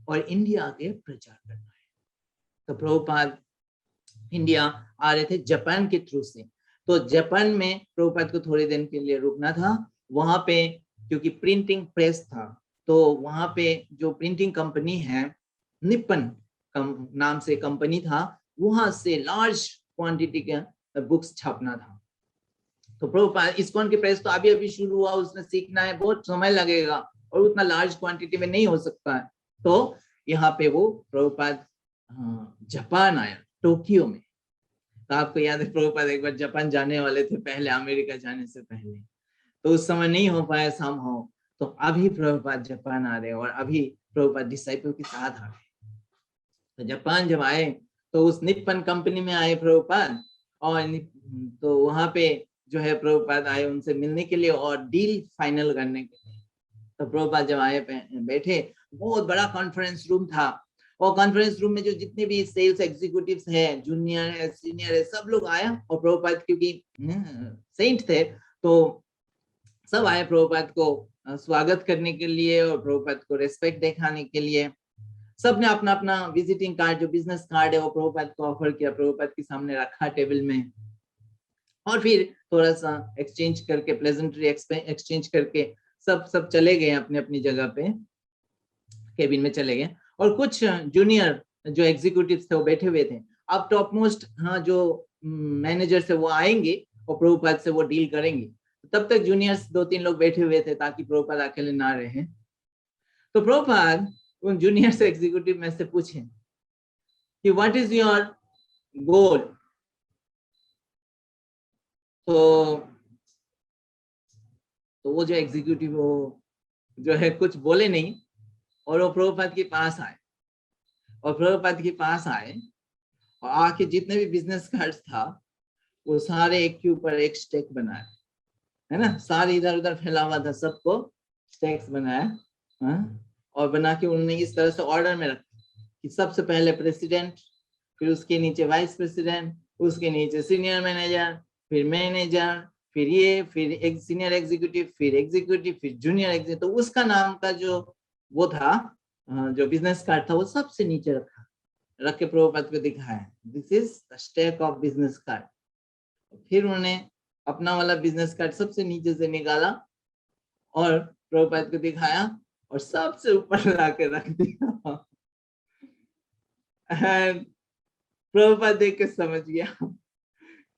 Speaker 1: और इंडिया आके प्रचार करना है। तो प्रभुपाद इंडिया आ रहे थे जापान के थ्रू से। तो जापान में प्रभुपाद को थोड़े दिन के लिए रुकना था, वहां पे क्योंकि प्रिंटिंग प्रेस था तो वहां पे जो प्रिंटिंग कंपनी है निप्पन नाम से कंपनी था, वहां से लार्ज क्वांटिटी के बुक्स छापना था। तो प्रभुपाद इस्कॉन की प्रेस तो अभी अभी शुरू हुआ, उसने सीखना है, बहुत समय लगेगा और उतना लार्ज क्वांटिटी में नहीं हो सकता है। तो यहाँ पे वो प्रभुपाद जापान आया, टोक्यो में। तो आपको याद है प्रभुपाद एक बार जापान जाने वाले थे पहले, अमेरिका जाने से पहले, तो उस समय नहीं हो पाया समहाउ। तो अभी प्रभुपाद जापान आ रहे और अभी प्रभुपाद डिसाइपल के साथ आ रहे। तो जापान जब आए तो उस निप्पन कंपनी में आए प्रभुपाद, और तो वहां पे जो है प्रभुपाद आए उनसे मिलने के लिए और डील फाइनल करने के लिए। तो प्रभुपाद जब आए बैठे, बहुत बड़ा कॉन्फ्रेंस रूम था और कॉन्फ्रेंस रूम में जो जितने भी सेल्स एग्जीक्यूटिव्स हैं, जूनियर है, सीनियर है, सब लोग आया। और प्रभुपाद क्योंकि सेंट थे तो सब आए प्रभुपाद को स्वागत करने के लिए और प्रभुपाद को रेस्पेक्ट दिखाने के लिए। सबने अपना अपना विजिटिंग कार्ड जो बिजनेस कार्ड है वो प्रभुपाद को ऑफर किया, प्रभुपाद के सामने रखा टेबल में, और फिर थोड़ा सा एक्सचेंज करके, प्लेजेंटरी एक्सचेंज करके सब चले गए अपने अपनी जगह पे, केबिन में चले गए। और कुछ जूनियर जो एग्जीक्यूटिव्स थे वो बैठे हुए थे। अब टॉप मोस्ट जो मैनेजर से वो आएंगे और प्रभुपाद से वो डील करेंगे। तब तक जूनियर्स 2-3 लोग बैठे हुए थे ताकि प्रभुपाद अकेले ना रहे। तो प्रभुपाद उन जूनियर से एग्जीक्यूटिव में से पूछे कि व्हाट इज योर गोल। तो तो वो जो एग्जीक्यूटिव वो जो है कुछ बोले नहीं, और वो प्रभुपाद के पास आए, और प्रभुपाद के पास आए और आके जितने भी बिजनेस कार्ड्स था वो सारे एक के ऊपर एक स्टेक बनाए, है ना, सारे इधर उधर फैला हुआ था, सबको स्टेक्स बनाया, हाँ? और बना के उन्होंने इस तरह से ऑर्डर में रखा कि सबसे पहले प्रेसिडेंट, फिर उसके नीचे वाइस प्रेसिडेंट, उसके नीचे सीनियर मैनेजर, फिर मैनेजर, फिर ये, फिर एक सीनियर एग्जीक्यूटिव, फिर जूनियर एग्जीक्यूटिव। तो उसका नाम का जो वो था, जो बिजनेस कार्ड था, वो सबसे नीचे रख के प्रभुपाद को दिखाया, this is the stack of business card. फिर उन्होंने अपना वाला बिजनेस कार्ड सबसे नीचे से निकाला और प्रभुपाद को दिखाया और सबसे ऊपर लाके रख दिया। प्रभुपाद देख के समझ गया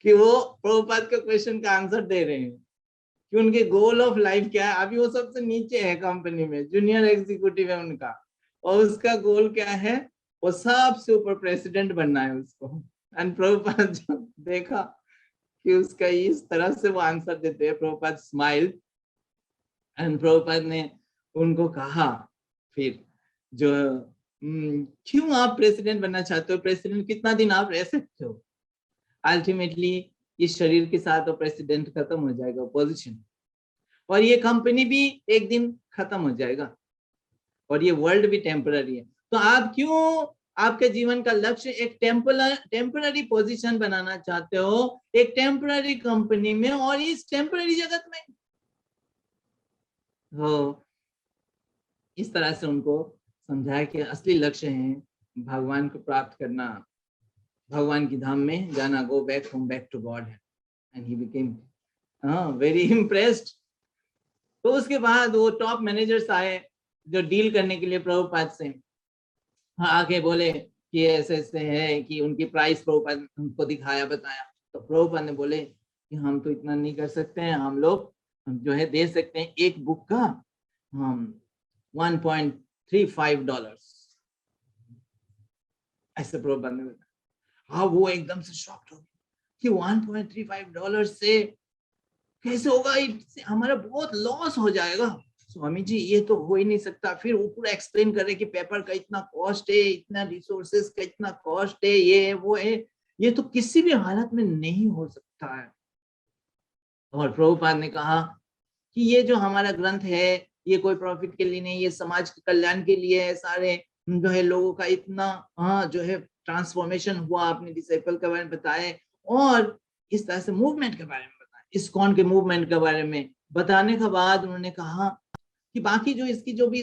Speaker 1: कि वो प्रभुपाद के क्वेश्चन का आंसर दे रहे हैं कि उनके गोल ऑफ लाइफ क्या है। अभी वो सबसे नीचे है कंपनी में, जूनियर एग्जीक्यूटिव है उनका, और उसका गोल क्या है, वो सबसे ऊपर प्रेसिडेंट बनना है उसको। एंड प्रभुपाद जब देखा कि उसका इस तरह से वो आंसर देते हैं, प्रभुपाद स्माइल, एंड प्रभुपाद ने उनको कहा फिर जो क्यों आप प्रेसिडेंट बनना चाहते हो, प्रेसिडेंट कितना दिन आप रह सकते हो, अल्टीमेटली इस शरीर के साथ वो प्रेसिडेंट खत्म हो जाएगा पोजीशन, और ये कंपनी भी एक दिन खत्म हो जाएगा, और ये वर्ल्ड भी टेम्पररी है। तो आप क्यों आपके जीवन का लक्ष्य एक टेम्पररी पोजीशन बनाना चाहते हो, एक टेम्पररी कंपनी में और इस टेम्पररी जगत में? हो इस तरह से उनको समझाया कि असली लक्ष्य है भगवान को प्राप्त करना, भगवान की धाम में जाना, go back home, back to God. And he became very impressed. तो उसके बाद वो टॉप मैनेजर्स आए जो डील करने के लिए प्रभुपाद से, आके बोले कि ऐसे ऐसे है कि उनकी प्राइस प्रभुपाद उनको दिखाया, बताया। तो प्रभुपाद ने बोले कि हम तो इतना नहीं कर सकते हैं, हम लोग जो है दे सकते हैं एक बुक का हम $1.35, ऐसे प्रभुपाद ने बताया। हाँ, वो एकदम से शॉक्ड हो गए कि $1.35 से कैसे होगा, इससे हमारा बहुत लॉस हो जाएगा। स्वामी जी ये तो हो ही नहीं सकता। फिर वो पूरा एक्सप्लेन कर रहे कि पेपर का इतना कॉस्ट है, इतना रिसोर्सेस का इतना कॉस्ट है, ये है वो है, ये तो किसी भी हालत में नहीं हो सकता है। और प्रभुपाद ने कहा कि ये जो हमारा ग्रंथ है ये कोई प्रॉफिट के लिए नहीं, ये समाज के कल्याण के लिए है। सारे जो है लोगों का इतना जो है ट्रांसफॉर्मेशन हुआ, अपने डिसाइपल के बारे में बताए, और इस तरह से मूवमेंट के बारे में बताया, इस्कॉन के मूवमेंट के बारे में बताने के बाद उन्होंने कहा कि बाकी जो इसकी जो भी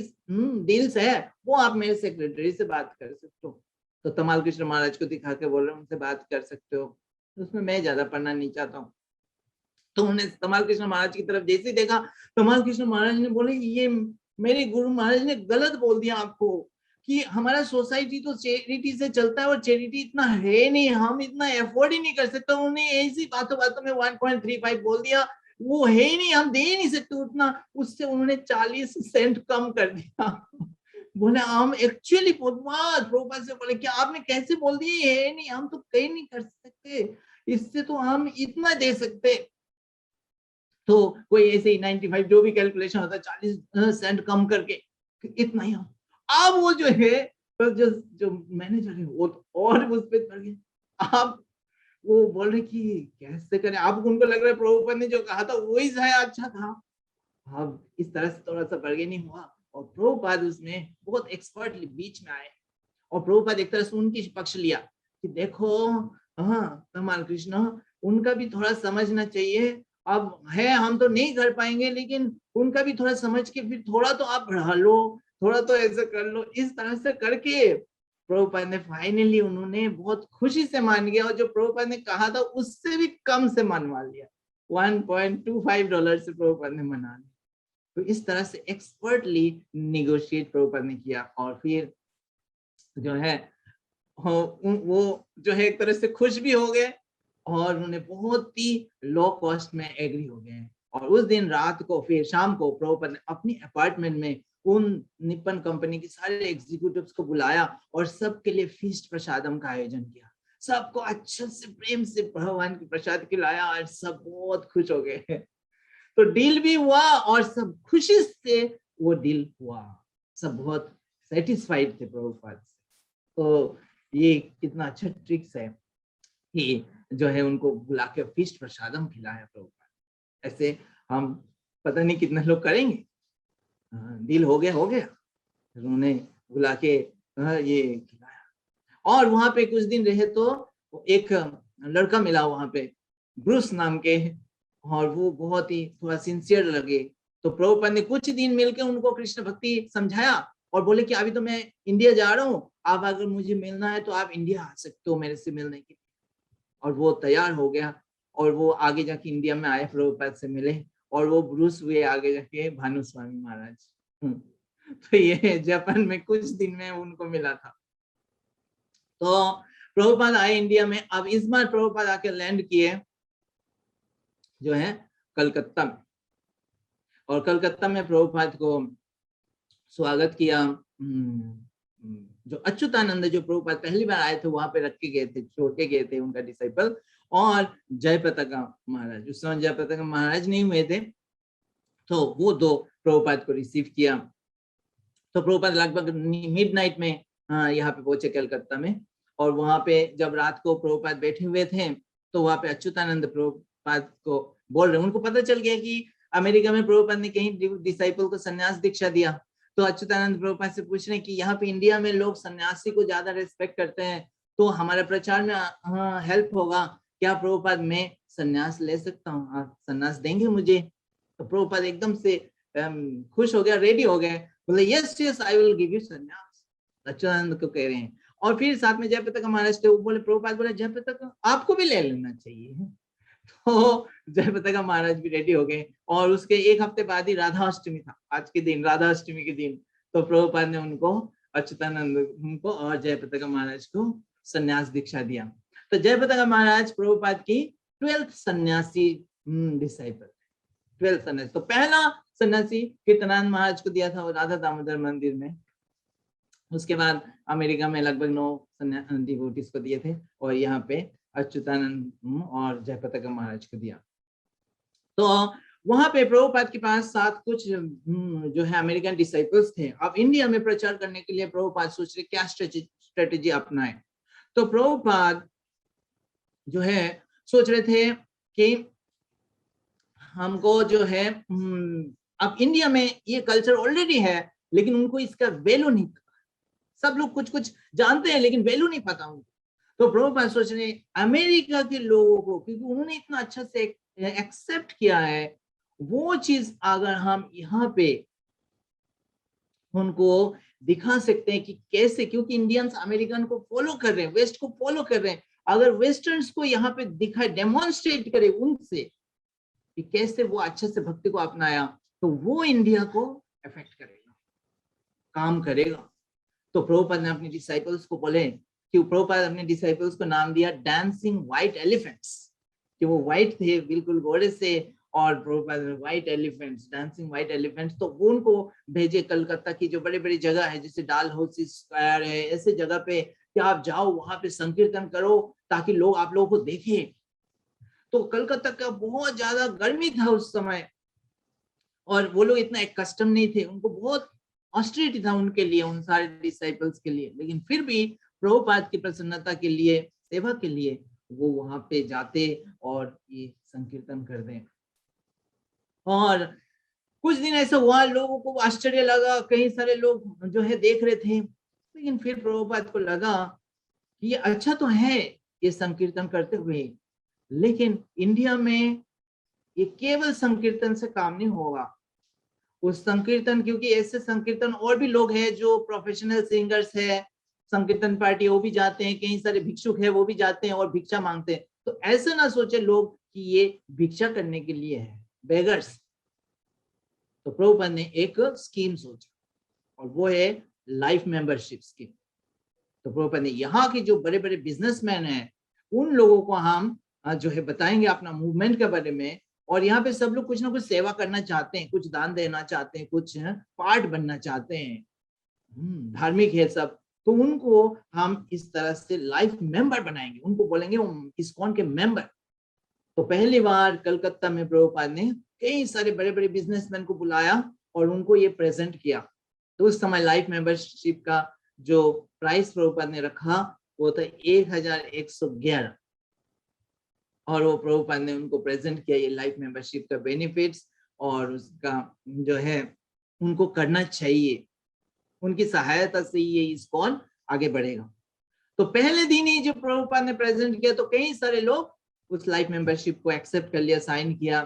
Speaker 1: डील्स है वो आप मेरे सेक्रेटरी से बात कर सकते हो। तो तमाल कृष्ण महाराज को दिखा के बोल रहे उनसे बात कर सकते हो। उसमें मैं ज्यादा पढ़ना नहीं चाहता हूँ। तो उन्होंने तमाल कृष्ण महाराज की तरफ जैसे देखा, तमाल कृष्ण महाराज ने बोले ये मेरे गुरु महाराज ने गलत बोल दिया आपको कि हमारा सोसाइटी तो चैरिटी से चलता है और चैरिटी इतना है नहीं, हम इतना एफोर्ड ही नहीं कर सकते। उन्होंने ऐसी बातों बातों में 1.35 बोल दिया, वो है ही नहीं, हम दे ही नहीं सकते उतना। उससे उन्होंने 40 सेंट कम कर दिया। बोले हम एक्चुअली प्रभुपाद से बोले कि आपने कैसे बोल दिया, ये है नहीं, हम तो कहीं नहीं कर सकते, इससे तो हम इतना दे सकते। तो कोई ऐसे ही 95 जो भी कैलकुलेशन होता है 40 सेंट कम करके इतना ही। अब वो जो है तो जो मैनेजर है वो और उस पे पड़ गए। आप वो बोल रहे कि कैसे करें, आप उनको लग रहा है प्रभुपाद ने जो कहा था वही शायद अच्छा था। अब इस तरह से थोड़ा सा बर्गे नहीं हुआ, और प्रभुपाद उसमें बहुत एक्सपर्टली बीच में आए, और प्रभुपाद एक तरह से उनकी पक्ष लिया कि देखो तमाल कृष्ण उनका भी थोड़ा समझना चाहिए, अब है हम तो नहीं कर पाएंगे लेकिन उनका भी थोड़ा समझ के फिर थोड़ा तो आप बढ़ा लो, थोड़ा तो ऐसे कर लो। इस तरह से करके प्रभुपाद ने फाइनली उन्होंने बहुत खुशी से मान गया, और जो प्रभुपाद ने कहा था उससे भी कम से मनवा लिया, $1.25 से प्रभुपाद ने मना लिया। तो इस तरह से एक्सपर्टली निगोशिएट प्रभुपाद ने किया, और फिर जो है वो जो है एक तरह से खुश भी हो गए, और उन्होंने बहुत ही लो कॉस्ट में एग्री हो गए। और उस दिन रात को फिर शाम को प्रभुपाद ने अपनी अपार्टमेंट में उन निप्पन कंपनी के सारे एग्जीक्यूटिव्स को बुलाया और सबके लिए फीस्ट प्रसादम का आयोजन किया। सबको अच्छे से प्रेम से भगवान की प्रसाद खिलाया और सब बहुत खुश हो गए। तो डील भी हुआ और सब खुशी से वो डील हुआ, सब बहुत सेटिस्फाइड थे प्रभुपाद से। तो ये कितना अच्छा ट्रिक्स है कि जो है उनको बुला के फीस्ट प्रसादम खिलाया प्रभुपाद। ऐसे हम पता नहीं कितने लोग करेंगे। डील हो गया उन्होंने बुला के ये खिलाया। और वहां पे कुछ दिन रहे तो एक लड़का मिला वहां पे, ब्रूस नाम के, और वो बहुत ही थोड़ा सिंसियर लगे। तो प्रभुपाद ने कुछ दिन मिलके उनको कृष्ण भक्ति समझाया और बोले कि अभी तो मैं इंडिया जा रहा हूँ, आप अगर मुझे मिलना है तो आप इंडिया आ सकते हो मेरे से मिलने के लिए। और वो तैयार हो गया और वो आगे जाके इंडिया में आए, प्रभुपाद से मिले, और वो ब्रूस हुए आगे जाके भानुस्वामी महाराज। तो ये जापान में कुछ दिन में उनको मिला था। तो प्रभुपाद आए इंडिया में। अब इस बार प्रभुपाद आके लैंड किए जो है कलकत्ता में, और कलकत्ता में प्रभुपाद को स्वागत किया। जो अच्युतानंद जो प्रभुपाद पहली बार आए थे वहां पे रख के गए थे, छोड़ के गए थे उनका डिसाइपल, और जयपताका महाराज, उस समय जयपताका महाराज नहीं हुए थे, तो वो दो प्रभुपाद को रिसीव किया। तो प्रभुपाद लगभग मिडनाइट में यहाँ पे पहुंचे कलकत्ता में, और वहां पे जब रात को प्रभुपाद बैठे हुए थे तो वहां पे अच्युतानंद प्रभुपाद को बोल रहे, उनको पता चल गया कि अमेरिका में प्रभुपाद ने कहीं डिसाइपल को संन्यास दीक्षा दिया। तो अच्युतानंद प्रभुपाद से पूछ रहे कि यहाँ पे इंडिया में लोग सन्यासी को ज्यादा रेस्पेक्ट करते हैं, तो हमारे प्रचार में हेल्प होगा क्या प्रभुपाद? मैं सन्यास ले सकता हूँ, आप सन्यास देंगे मुझे? तो प्रभुपाद एकदम से खुश हो गया, रेडी हो गए, बोले yes yes I will give you सन्यास। अच्युतानंद को कह रहे हैं। और फिर साथ में जयपताका महाराज थे, वो बोले, प्रभुपाद बोले जयपताका आपको भी ले लेना चाहिए। तो जयपताका महाराज भी रेडी हो गए, और उसके एक हफ्ते बाद ही राधाअष्टमी था, आज के दिन राधाअष्टमी के दिन। तो प्रभुपाद ने उनको, अच्युतानंद उनको और जयपताका महाराज को सन्यास दीक्षा दिया। तो जयपताका महाराज प्रभुपाद की 12th सन्यासी डिसाइपल, 12th सन्यासी। तो पहला सन्यासी कीर्तनानंद महाराज को दिया था वो राधा दामोदर मंदिर में। उसके बाद अमेरिका में लगभग 9 डिवोटीज को दिए थे, और यहाँ पे अच्युतानंद और जयपताका महाराज को दिया। तो वहां पे प्रभुपाद के पास 7 कुछ जो है अमेरिकन डिसाइपल्स थे। अब इंडिया में प्रचार करने के लिए प्रभुपाद सोच रहे क्या स्ट्रेटेजी अपनाए। तो प्रभुपाद जो है सोच रहे थे कि हमको जो है अब इंडिया में ये कल्चर ऑलरेडी है, लेकिन उनको इसका वैल्यू नहीं पता। सब लोग कुछ कुछ जानते हैं लेकिन वैल्यू नहीं पता उनको। तो प्रभुपाद सोच रहे अमेरिका के लोगों को, क्योंकि उन्होंने इतना अच्छा से एक्सेप्ट किया है, वो चीज अगर हम यहाँ पे उनको दिखा सकते हैं कि कैसे, क्योंकि इंडियंस अमेरिकन को फॉलो कर रहे हैं, वेस्ट को फॉलो कर रहे हैं, अगर वेस्टर्न्स को यहाँ पे दिखाए, डेमोन्स्ट्रेट करे उनसे कि कैसे वो अच्छे से भक्ति को अपनाया, तो वो इंडिया को अफेक्ट करेगा, काम करेगा। तो प्रभुपाद ने अपने डिसाइपल्स को बोले कि प्रभुपाद अपने डिसाइपल्स को नाम दिया डांसिंग व्हाइट एलिफेंट्स, कि वो व्हाइट थे बिल्कुल घोड़े से, और प्रभुपाद ने white elephants, dancing white elephants. तो वो उनको भेजे कलकत्ता की जो बड़ी बड़ी जगह है, जैसे डाल हाउस स्क्वायर है, ऐसे जगह पे कि आप जाओ, वहां पे संकीर्तन करो ताकि लोग आप लोगों को देखें। तो कलकत्ता का बहुत ज्यादा गर्मी था उस समय, और वो लोग इतना एक कस्टम नहीं थे, उनको बहुत ऑस्ट्रिटी था उनके लिए, उन सारे डिसाइपल्स के लिए, लेकिन फिर भी प्रभुपाद की प्रसन्नता के लिए, सेवा के लिए वो वहां पे जाते और ये संकीर्तन कर दें। और कुछ दिन ऐसा हुआ, लोगों को आश्चर्य लगा, कई सारे लोग जो है देख रहे थे, लेकिन फिर प्रभुपाद को लगा कि ये अच्छा तो है ये संकीर्तन करते हुए, लेकिन इंडिया में ये केवल संकीर्तन से काम नहीं होगा। उस संकीर्तन, क्योंकि ऐसे संकीर्तन और भी लोग हैं जो प्रोफेशनल सिंगर्स है, संकीर्तन पार्टी वो भी जाते हैं, कई सारे भिक्षुक है वो भी जाते हैं और भिक्षा मांगते हैं। तो ऐसे ना सोचे लोग कि ये भिक्षा करने के लिए है, बेगर्स। तो प्रभुपाद ने एक स्कीम सोचा, और वो है लाइफ मेंबरशिप स्कीम। तो प्रभुपाद ने यहाँ के जो बड़े बड़े बिजनेसमैन हैं उन लोगों को हम जो है बताएंगे अपना मूवमेंट के बारे में, और यहाँ पे सब लोग कुछ ना कुछ सेवा करना चाहते हैं, कुछ दान देना चाहते हैं, कुछ पार्ट बनना चाहते हैं, धार्मिक है सब, तो उनको हम इस तरह से लाइफ मेंबर बनाएंगे, उनको बोलेंगे इस्कॉन के मेंबर। तो पहली बार कलकत्ता में प्रभुपाद ने कई सारे बड़े बड़े बिजनेसमैन को बुलाया और उनको ये प्रेजेंट किया। तो उस समय लाइफ मेंबरशिप का जो प्राइस प्रभुपाद ने रखा वो था 1111, और वो प्रभुपाद ने उनको प्रेजेंट किया ये लाइफ मेंबरशिप का बेनिफिट्स, और उसका जो है उनको करना चाहिए, उनकी सहायता से ये इस्कॉन आगे बढ़ेगा। तो पहले दिन ही जो प्रभुपाद ने प्रेजेंट किया तो कई सारे लोग उस लाइफ मेंबरशिप को एक्सेप्ट कर लिया, साइन किया।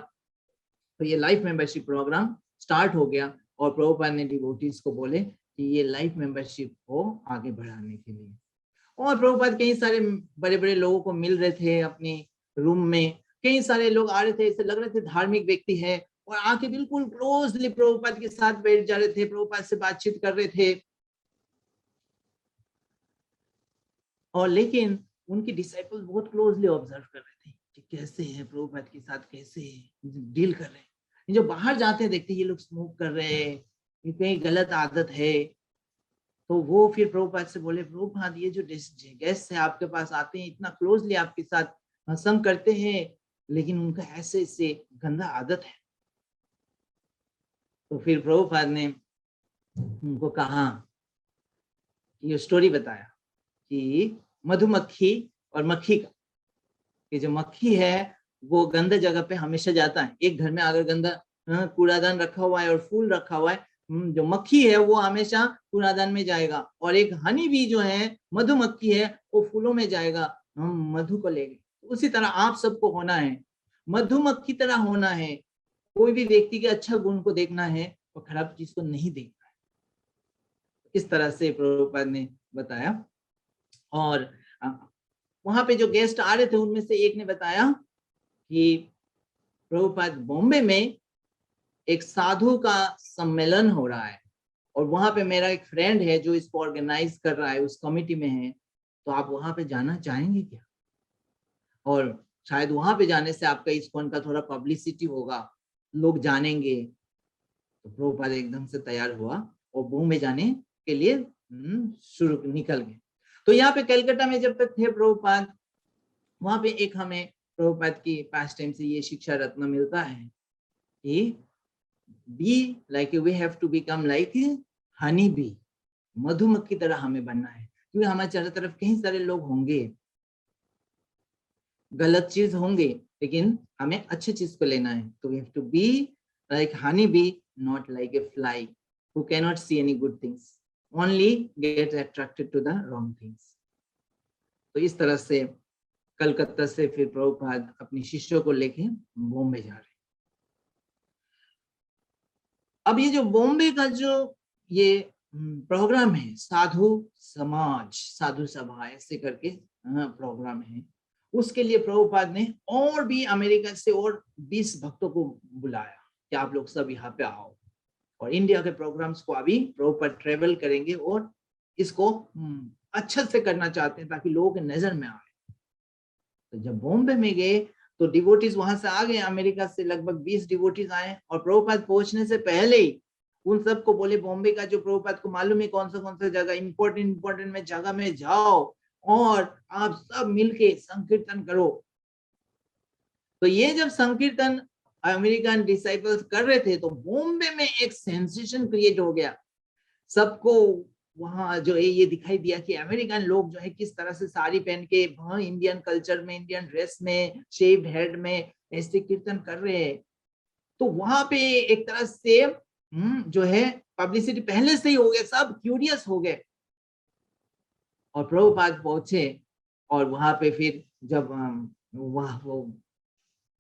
Speaker 1: तो ये लाइफ मेंबरशिप प्रोग्राम स्टार्ट हो गया और प्रभुपाद ने डिवोटीज को बोले कि ये लाइफ मेंबरशिप को आगे बढ़ाने के लिए, और प्रभुपाद कई सारे बड़े बड़े लोगों को मिल रहे थे अपने रूम में। कई सारे लोग आ रहे थे, ऐसे लग रहे थे धार्मिक व्यक्ति है, और आके बिल्कुल क्लोजली प्रभुपाद के साथ बैठ जा रहे थे, प्रभुपाद से बातचीत कर रहे थे। और लेकिन उनकी डिसाइपल्स बहुत क्लोजली ऑब्जर्व कर रहे थे कि कैसे है प्रभुपाद के साथ, कैसे डील कर रहे हैं। ये जो बाहर जाते हैं देखते ये लोग स्मोक कर रहे हैं, ये कहीं गलत आदत है। तो वो फिर प्रभुपाद से बोले, प्रभुपाद ये जो गेस्ट है आपके पास आते हैं, इतना क्लोजली आपके साथ संग करते हैं, लेकिन उनका ऐसे ऐसे गंदा आदत है। तो फिर प्रभुपाद ने उनको कहा, ये स्टोरी बताया कि मधुमक्खी और मक्खी का, कि जो मक्खी है वो गंदा जगह पे हमेशा जाता है। एक घर में अगर गंदा कूड़ादान रखा हुआ है और फूल रखा हुआ है, जो मक्खी है वो हमेशा कूड़ादान में जाएगा, और एक हनी भी जो है मधुमक्खी है वो फूलों में जाएगा, हम मधु को लेंगे। उसी तरह आप सबको होना है, मधुमक्खी तरह होना है। कोई भी व्यक्ति के अच्छा गुण को देखना है और खराब चीज को नहीं देखना है। इस तरह से प्रभुपाद ने बताया। और वहां पे जो गेस्ट आ रहे थे उनमें से एक ने बताया कि प्रभुपाद बॉम्बे में एक साधु का सम्मेलन हो रहा है, और वहां पे मेरा एक फ्रेंड है जो इसको ऑर्गेनाइज कर रहा है, उस कमिटी में है, तो आप वहां पे जाना चाहेंगे क्या? और शायद वहां पे जाने से आपका इस्कॉन का थोड़ा पब्लिसिटी होगा, लोग जानेंगे। तो प्रभुपाद एकदम से तैयार हुआ और बॉम्बे जाने के लिए शुरू निकल गए। तो यहाँ पे कलकत्ता में जब तक थे प्रभुपाद, वहां पे एक हमें प्रभुपाद की पास टाइम से ये शिक्षा रत्न मिलता है कि be like we have to become like honey bee, मधुमक्खी तरह हमें बनना है। क्योंकि हमारे चारों तरफ कई सारे लोग होंगे, गलत चीज होंगे, लेकिन हमें अच्छी चीज को लेना है। तो we have to be like honey bee, not like a fly who cannot see any good things, only get attracted to the wrong things. तो इस तरह से कलकत्ता से फिर प्रभुपाद अपने शिष्यों को लेके बॉम्बे जा रहे। अब ये जो बॉम्बे का जो ये प्रोग्राम है, साधु समाज, साधु सभा ऐसे करके प्रोग्राम है, उसके लिए प्रभुपाद ने और भी अमेरिका से और 20 भक्तों को बुलाया कि आप लोग सब यहाँ पे आओ। और इंडिया के प्रोग्राम्स को अभी प्रभुपाद ट्रेवल करेंगे और इसको अच्छे से करना चाहते हैं ताकि लोगों के नजर में आए। तो जब बॉम्बे में गए तो डिवोटीज वहां से आ गए, अमेरिका से लगभग 20 डिवोटीज आए, और प्रभुपाद पहुंचने से पहले ही उन सबको बोले, बॉम्बे का जो प्रभुपाद को मालूम है कौन सा जगह इंपॉर्टेंट में जगह में जाओ और आप सब मिलके संकीर्तन करो। तो ये जब संकीर्तन अमेरिकन डिसाइपल्स कर रहे थे तो बॉम्बे में एक सेंसेशन क्रिएट हो गया। सबको वहां जो है ये दिखाई दिया कि अमेरिकन लोग जो है किस तरह से साड़ी पहन के इंडियन कल्चर में, इंडियन ड्रेस में, शेव्ड हेड में ऐसे कीर्तन कर रहे हैं। तो वहां पे एक तरह से जो है पब्लिसिटी पहले से ही हो गया, सब क्यूरियस हो गए। और प्रभुपाद पहुंचे और वहां पे फिर जब वहां वो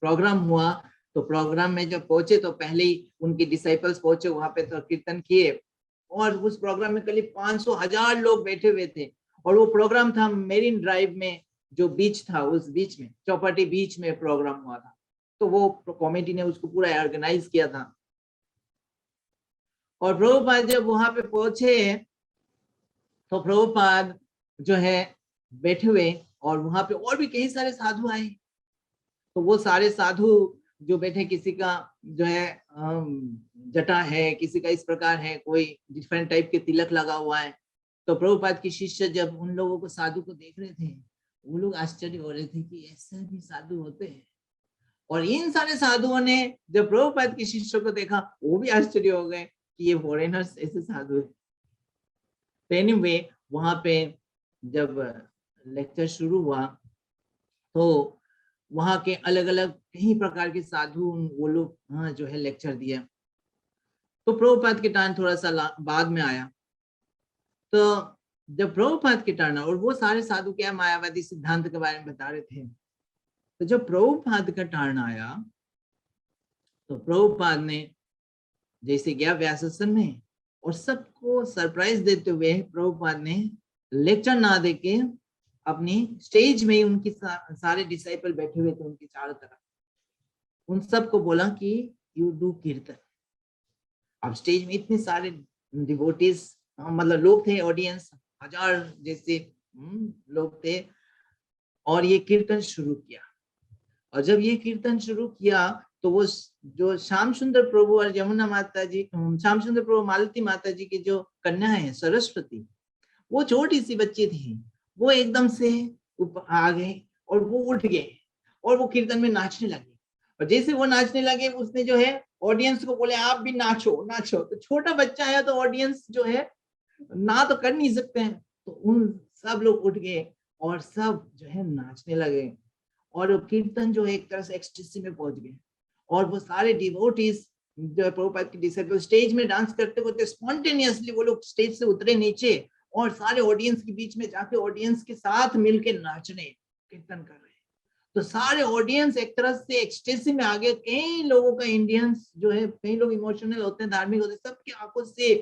Speaker 1: प्रोग्राम हुआ तो प्रोग्राम में जब पहुंचे तो पहले ही उनके डिसाइपल्स पहुंचे वहां पे, तो कीर्तन किए। और उस प्रोग्राम में करीब 500,000 लोग बैठे हुए थे। और वो प्रोग्राम था मेरिन ड्राइव में, जो बीच था उस बीच में, चौपाटी बीच में प्रोग्राम हुआ था। तो वो कमेटी ने उसको पूरा ऑर्गेनाइज किया था। और प्रभुपाद जब वहां पे पहुंचे तो प्रभुपाद जो है बैठे हुए, और वहां पे और भी कई सारे साधु आए। तो वो सारे साधु जो बैठे, किसी का जो है जटा है, किसी का इस प्रकार है, कोई डिफरेंट टाइप के तिलक लगा हुआ है। तो प्रभुपाद की शिष्य जब उन लोगों को, साधु को देख रहे थे, वो लोग आश्चर्य हो रहे थे कि ऐसे भी साधु होते हैं। और इन सारे साधुओं ने जब प्रभुपाद के शिष्यों को देखा, वो भी आश्चर्य हो गए कि ये फॉरेनर्स ऐसे साधु है। तो एनीवे वहां पे जब लेक्चर शुरू हुआ तो वहां के अलग अलग कई प्रकार के साधु वो लोग जो है लेक्चर दिया। तो प्रभुपाद के टाइम थोड़ा सा बाद में आया। तो जब प्रभुपाद के टर्न और वो सारे साधु क्या मायावादी सिद्धांत के बारे में बता रहे थे, तो जब प्रभुपाद का टर्न आया तो प्रभुपाद ने जैसे गया व्यासासन में और सबको सरप्राइज देते हुए प्रभुपाद ने लेक्चर ना देके अपनी स्टेज में उनकी सारे डिसाइपल बैठे हुए थे उनके चारों तरफ, उन सबको बोला कि यू डू कीर्तन। अब स्टेज में इतने सारे डिवोटीज मतलब लोग थे, ऑडियंस 1000 जैसे लोग थे, और ये कीर्तन शुरू किया। और जब ये कीर्तन शुरू किया तो वो जो श्याम सुंदर प्रभु और यमुना माता जी, श्याम सुंदर प्रभु मालती माता जी की जो कन्या है सरस्वती, वो छोटी सी बच्ची थी, वो एकदम से आ गए और वो उठ गए और वो कीर्तन में नाचने लगे। और जैसे वो नाचने लगे उसने जो है ऑडियंस को बोले आप भी नाचो नाचो। तो छोटा बच्चा है तो ऑडियंस जो है ना तो कर नहीं सकते हैं, तो उन सब लोग उठ गए और सब जो है नाचने लगे और कीर्तन जो है एक तरह से एक्सटेसी में पहुंच गए। और वो सारे डिवोटीज जो है प्रभुपाद के डिसाइपल स्टेज में डांस करते होते स्पॉन्टेनियसली वो लोग स्टेज से उतरे नीचे और सारे ऑडियंस के बीच में जाके ऑडियंस के साथ मिलके नाचने कीर्तन कर रहे हैं। तो सारे ऑडियंस एक तरह से एक्सटेसी में आ गए। कई लोगों का इंडियंस जो है, कई लोग इमोशनल होते हैं, धार्मिक होते हैं, सबकी आंखों से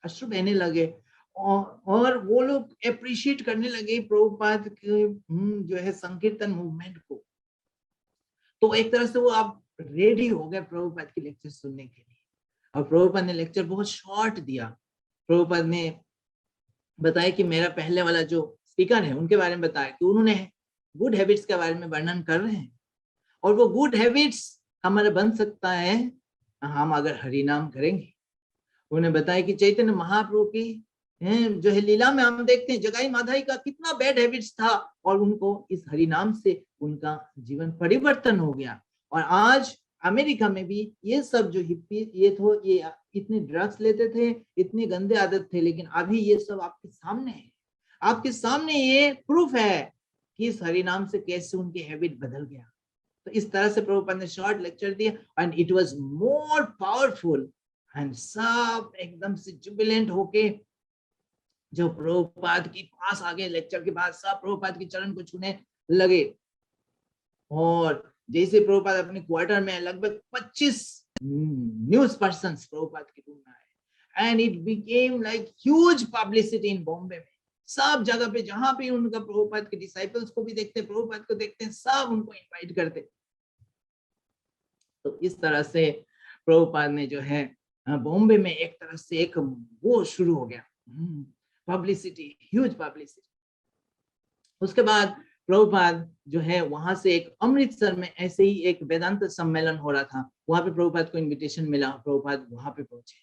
Speaker 1: अश्रु बहने लगे और वो लोग अप्रिशिएट करने लगे प्रभुपाद के जो है संकीर्तन मूवमेंट को। तो एक तरह से वो आप रेडी हो गए प्रभुपाद की लेक्चर सुनने के लिए। और प्रभुपाद ने लेक्चर बहुत शॉर्ट दिया। प्रभुपाद ने बताया कि मेरा पहले वाला जो स्पीकर है उनके बारे में बताया कि उन्होंने गुड हैबिट्स के बारे में वर्णन कर रहे हैं और वो गुड हैबिट्स हमारा बन सकता है हम अगर हरि नाम करेंगे। उन्होंने बताया कि चैतन्य महाप्रभु की जो है लीला में हम देखते हैं जगाई माधाई का कितना बैड हैबिट्स था और उनको इस हरि नाम से उनका जीवन परिवर्तन हो गया। और आज अमेरिका में भी ये सब जो हिप्पी ये तो ये इतने ड्रग्स लेते थे, इतनी गंदे आदत थे, लेकिन अभी ये सब आपके सामने है, आपके सामने ये प्रूफ है कि इस हरि नाम से कैसे उनकी हैबिट बदल गया। तो इस तरह से प्रभुपाद ने शॉर्ट लेक्चर दिया and it was more powerful and सब एकदम से जुबिलेंट होके जो प्रभुपाद के पास आ गए। लेक्चर के बाद सब प्रभुपाद के चरण को छूने लगे और जैसे प्रभुपाद अपने क्वार्टर में लगभग 25 न्यूज पर्संस प्रभुपाद के रूम में आए and it became like huge publicity in Bombay में। सब जगह पे जहां पे उनका प्रभुपाद के डिसाइपल्स को भी देखते, प्रभुपाद को देखते हैं, सब उनको इनवाइट करते। तो इस तरह से प्रभुपाद ने जो है बॉम्बे में एक तरह से एक वो शुरू हो गया, पब्लिसिटी, ह्यूज पब्लिसिटी। उसके बाद प्रभुपाद जो है वहां से एक अमृतसर में ऐसे ही एक वेदांत सम्मेलन हो रहा था, वहां पे प्रभुपाद को इनविटेशन मिला, प्रभुपाद वहां पे पहुंचे,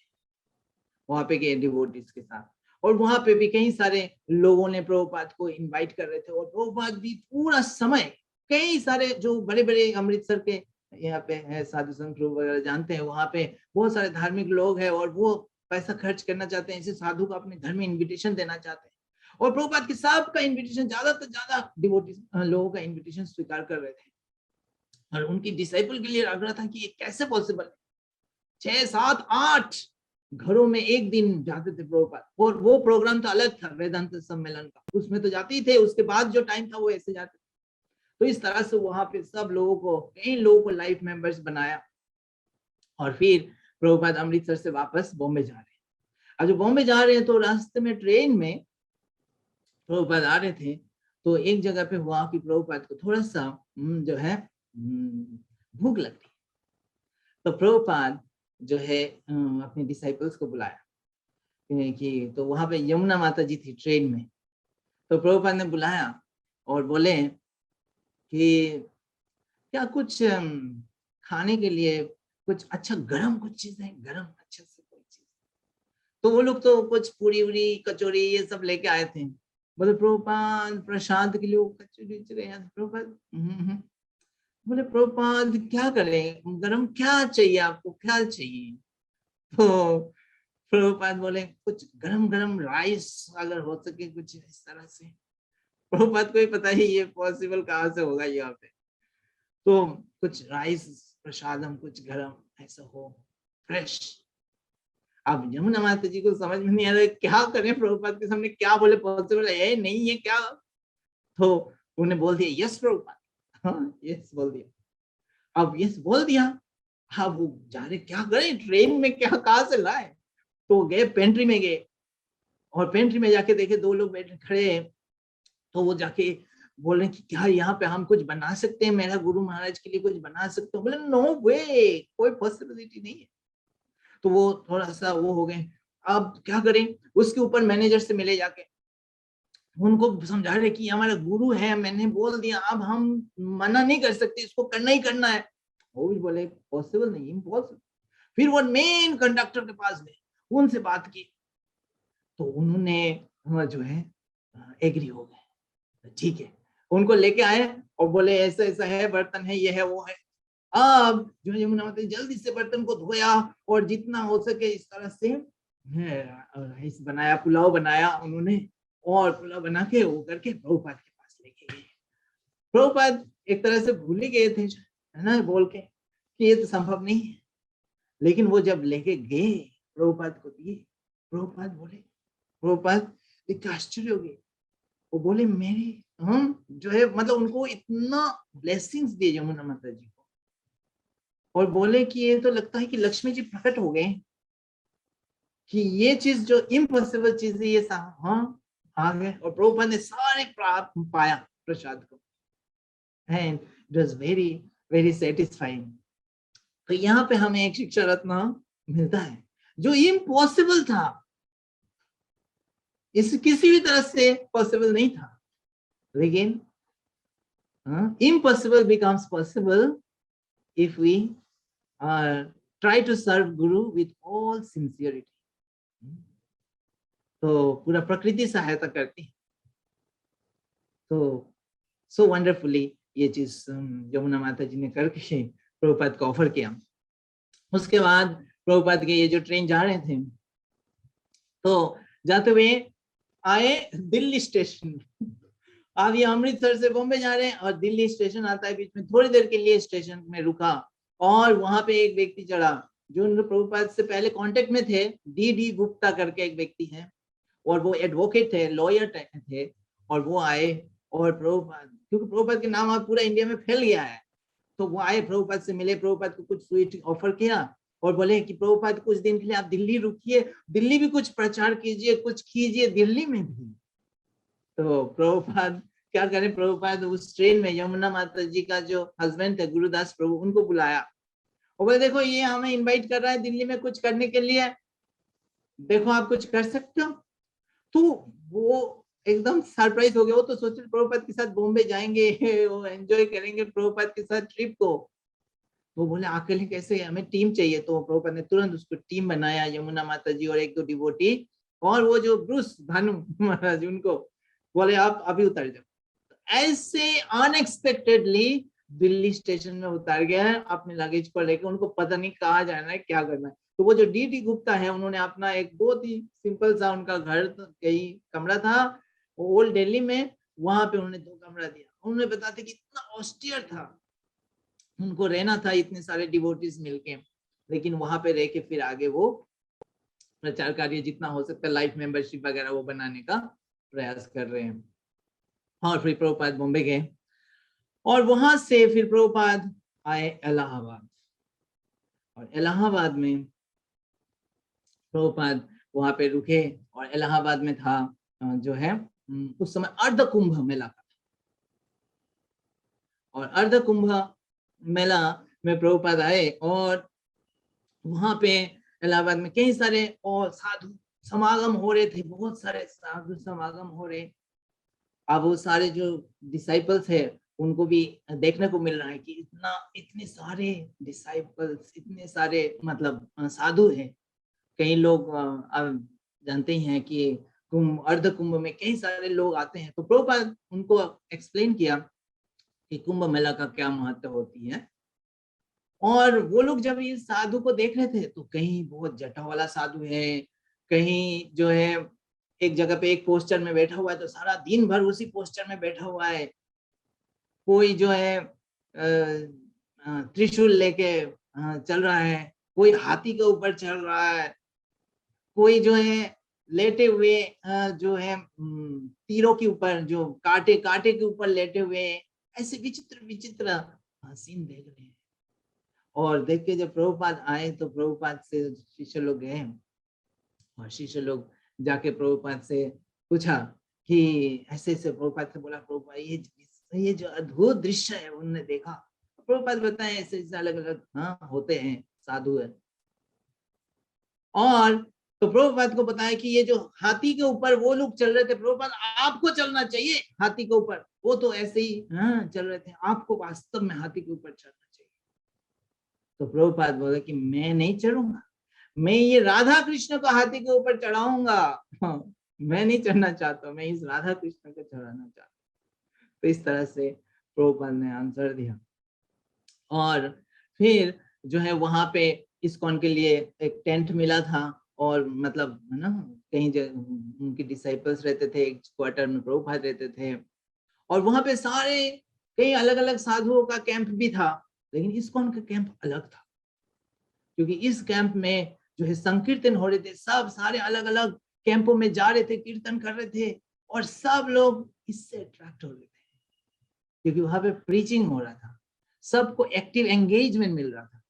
Speaker 1: वहां पे गए डिवोटीज के साथ और वहां पे भी कई सारे लोगों ने प्रभुपाद को इनवाइट कर रहे थे और प्रभुपाद भी पूरा समय कई सारे जो बड़े बड़े अमृतसर के यहाँ पे है साधु संत वगैरह जानते हैं, वहां पे बहुत सारे धार्मिक लोग हैं और वो पैसा खर्च करना चाहते हैं, ऐसे साधु को अपने घर में इन्विटेशन देना चाहते हैं और प्रभुपाद के सबका इन्विटेशन, ज्यादा से ज्यादा डिवोटी लोगों का इन्विटेशन स्वीकार कर रहे थे और उनकी डिसाइपल के लिए लग रहा था कि ये कैसे पॉसिबल है। 6, 7, 8 घरों में एक दिन जाते थे प्रभुपाद और वो प्रोग्राम तो अलग था वेदांत सम्मेलन का, उसमें तो जाते ही थे, उसके बाद जो टाइम था वो ऐसे जाते। तो इस तरह से वहां पे सब लोगों को, कई लोगों को लाइफ मेंबर्स बनाया और फिर प्रभुपाद अमृतसर से वापस बॉम्बे जा रहे हैं। अब जो बॉम्बे जा रहे हैं तो रास्ते में ट्रेन में प्रभुपाद आ रहे थे तो एक जगह पे हुआ कि प्रभुपाद को थोड़ा सा जो है भूख लगती। तो प्रभुपाद जो है अपने डिसाइपल्स को बुलाया कि, तो वहां पे यमुना माता जी थी ट्रेन में, तो प्रभुपाद ने बुलाया और बोले कि क्या कुछ खाने के लिए कुछ अच्छा गरम कुछ चीज है, गरम अच्छा से कोई चीज। तो वो लोग तो कुछ पूरी उरी कचौरी ये सब लेके आए थे, बोले प्रभुपाद प्रसाद के लिए वो कचौरी प्रभुपाद बोले प्रभुपाद क्या करें, गरम क्या चाहिए आपको, क्या चाहिए? तो प्रभुपाद बोले कुछ गरम गरम राइस अगर हो सके कुछ इस तरह से। प्रभुपाद को ही पता है ये पॉसिबल कहाँ से होगा यहाँ पे। तो कुछ राइस प्रसादम कुछ गरम ऐसा हो फ्रेश। अब यमुना माता जी को समझ में नहीं आ रहा क्या करें, प्रभुपाद के सामने क्या बोले, पॉसिबल है नहीं है क्या? तो उन्हें बोल दिया यस प्रभुपाद, हाँ यस बोल दिया। अब यस बोल दिया, हाँ वो जा रहे क्या करें, ट्रेन में क्या कहाँ से लाए? तो गए पेंट्री में गए, और पेंट्री में जाके देखे दो लोग बैठे खड़े हैं। तो वो जाके बोल रहे कि क्या यहाँ पे हम कुछ बना सकते हैं, मेरा गुरु महाराज के लिए कुछ बना सकते हो? बोले नो वे, कोई पॉसिबिलिटी नहीं है। तो वो थोड़ा सा वो हो गए, अब क्या करें? उसके ऊपर मैनेजर से मिले जाके, उनको समझा रहे कि हमारा गुरु है, मैंने बोल दिया, अब हम मना नहीं कर सकते, इसको करना ही करना है। वो भी बोले पॉसिबल नहीं, इम्पॉसिबल। फिर वो मेन कंडक्टर के पास गए, उनसे बात की, तो उन्होंने जो है एग्री हो गए, ठीक है। उनको लेके आए और बोले ऐसा ऐसा है, बर्तन है, ये है वो है। अब जो यमुना माता जल्दी से बर्तन को धोया और जितना हो सके इस तरह से राइस बनाया, पुलाव बनाया उन्होंने, और पुलाव बना के वो करके प्रभुपाद के पास लेके गए। प्रभुपाद एक तरह से भूल ही गए थे, है ना, बोल के कि ये तो संभव नहीं है। लेकिन वो जब लेके गए प्रभुपाद को दिए, प्रभुपाद बोले, प्रभुपाद एक आश्चर्य हो गए। वो बोले मेरी हम जो है मतलब उनको इतना ब्लेसिंग्स दिए यमुना माता जी को, और बोले कि ये तो लगता है कि लक्ष्मी जी प्रकट हो गए, कि ये चीज जो इम्पॉसिबल चीज है ये हाँ आ गए। और प्रभुपाद ने सारे प्राप्त पाया प्रसाद को, and it was very very satisfying. तो यहाँ पे हमें एक शिक्षा रत्न मिलता है, जो इम्पॉसिबल था, इस किसी भी तरह से पॉसिबल नहीं था, लेकिन impossible becomes possible if we try to serve Guru with all sincerity. तो पूरा प्रकृति सहायता करती है। तो सो वंडरफुली ये चीज यमुना माता जी ने करके प्रभुपाद को ऑफर किया। उसके बाद प्रभुपाद के ये जो ट्रेन जा रहे थे, तो जाते हुए आए दिल्ली स्टेशन। अब ये अमृतसर से बॉम्बे जा रहे हैं और दिल्ली स्टेशन आता है बीच में, थोड़ी देर के लिए स्टेशन में रुका, और वहां पे एक व्यक्ति चढ़ा जो प्रभुपाद से पहले कांटेक्ट में थे, डी गुप्ता करके एक व्यक्ति है, और वो एडवोकेट थे, लॉयर थे। और वो आए और प्रभुपाद, क्योंकि प्रभुपाद के नाम अब पूरा इंडिया में फैल गया है, तो वो आए, प्रभुपाद से मिले, प्रभुपाद को कुछ स्वीट ऑफर किया और बोले कि प्रभुपाद कुछ दिन के लिए आप दिल्ली रुकिए, दिल्ली भी कुछ प्रचार कीजिए, कुछ कीजिए दिल्ली में भी। तो प्रभुपाद क्या करें, प्रभुपाद उस ट्रेन में यमुना माता जी का जो हस्बैंड थे गुरुदास प्रभु, उनको बुलाया और बोले देखो ये हमें इनवाइट कर रहा है दिल्ली में कुछ करने के लिए, देखो आप कुछ कर सकते हो। तो वो एकदम सरप्राइज हो गया, वो तो सोचे प्रभुपाद के साथ बॉम्बे जाएंगे, वो एंजॉय करेंगे प्रभुपाद के साथ ट्रिप को। वो बोले अकेले कैसे, हमें टीम चाहिए। तो प्रभुपाद ने तुरंत उसको टीम बनाया, यमुना माता जी और एक दो डिवोटी, और वो जो ब्रूस भानु महाराज, उनको बोले आप अभी उतर जाओ। ऐसे अनएक्सपेक्टेडली दिल्ली स्टेशन में उतार गया है अपने लगेज को लेकर, उनको पता नहीं कहाँ जाना है, क्या करना है। तो वो जो डी गुप्ता है, उन्होंने अपना एक बहुत ही सिंपल सा उनका घर कहीं कमरा था ओल्ड दिल्ली में, वहां पे उन्होंने 2 कमरा दिया। उन्होंने बताते कि इतना ऑस्टियर था, उनको रहना था इतने सारे डिवोटीज मिलके, लेकिन वहां पे रह के फिर आगे वो प्रचार कार्य जितना हो सकता है, लाइफ मेंबरशिप वगैरह वो बनाने का प्रयास कर रहे हैं। और फिर प्रभुपाद बॉम्बे गए, और वहां से फिर प्रभुपाद आए इलाहाबाद, और इलाहाबाद में प्रभुपाद वहां पे रुके, और इलाहाबाद में था जो है उस समय अर्ध कुंभ मेला था, और अर्ध कुंभ मेला में प्रभुपाद आए, और वहां पे इलाहाबाद में कई सारे और साधु समागम हो रहे थे, बहुत सारे साधु समागम हो रहे। अब वो सारे जो डिसाइपल्स है उनको भी देखने को मिल रहा है कि इतने सारे डिसाइपल्स, इतने सारे मतलब साधु हैं। कई लोग जानते ही हैं कि कुंभ, अर्ध कुंभ में कई सारे लोग आते हैं। तो प्रभुपाद उनको एक्सप्लेन किया कि कुंभ मेला का क्या महत्व होती है। और वो लोग जब इस साधु को देख रहे थे तो कहीं बहुत जटा वाला साधु है, कहीं जो है एक जगह पे एक पोस्टर में बैठा हुआ है तो सारा दिन भर उसी पोस्टर में बैठा हुआ है, कोई जो है त्रिशूल लेके चल रहा है, कोई हाथी के ऊपर चल रहा है, कोई जो है लेटे हुए जो है तीरों के ऊपर, जो कांटे कांटे के ऊपर लेटे हुए, ऐसे विचित्र विचित्र सीन देख रहे हैं। और देख के जब प्रभुपाद आए तो प्रभुपाद से शिष्य लोग गए और शिष्य लोग जाके प्रभुपाद से पूछा कि ऐसे ऐसे, प्रभुपाद से बोला प्रभुपाद ये जो अद्भुत दृश्य है उन्होंने देखा। प्रभुपाद बताए ऐसे ऐसे अलग अलग होते हैं, साधु है। और तो प्रभुपाद को बताया कि ये जो हाथी के ऊपर वो लोग चल रहे थे, प्रभुपाद आपको चलना चाहिए हाथी के ऊपर, वो तो ऐसे ही चल रहे थे, आपको वास्तव में हाथी के ऊपर चलना चाहिए। तो प्रभुपाद बोले कि मैं नहीं चढ़ूंगा, मैं ये राधा कृष्ण को हाथी के ऊपर चढ़ाऊंगा। मैं नहीं चढ़ना चाहता, मैं इस राधा कृष्ण को चढ़ाना चाहता। तो इस तरह से प्रभुपाद ने आंसर दिया। और फिर जो है वहां पे इस्कॉन के लिए एक टेंट मिला था, और मतलब है ना, कहीं उनके डिसाइपल्स रहते थे, एक क्वार्टर में प्रभुपाद रहते थे, और वहां पे सारे कई अलग अलग साधुओं का कैंप भी था, लेकिन इस्कॉन का कैंप अलग था, क्योंकि इस कैंप में जो है संकीर्तन हो रहे थे, सब सारे अलग अलग कैंपों में जा रहे थे, कीर्तन कर रहे थे, और सब लोग इससे अट्रैक्ट हो रहे थे क्योंकि वहां पे प्रीचिंग हो रहा था, सबको एक्टिव एंगेजमेंट मिल रहा था।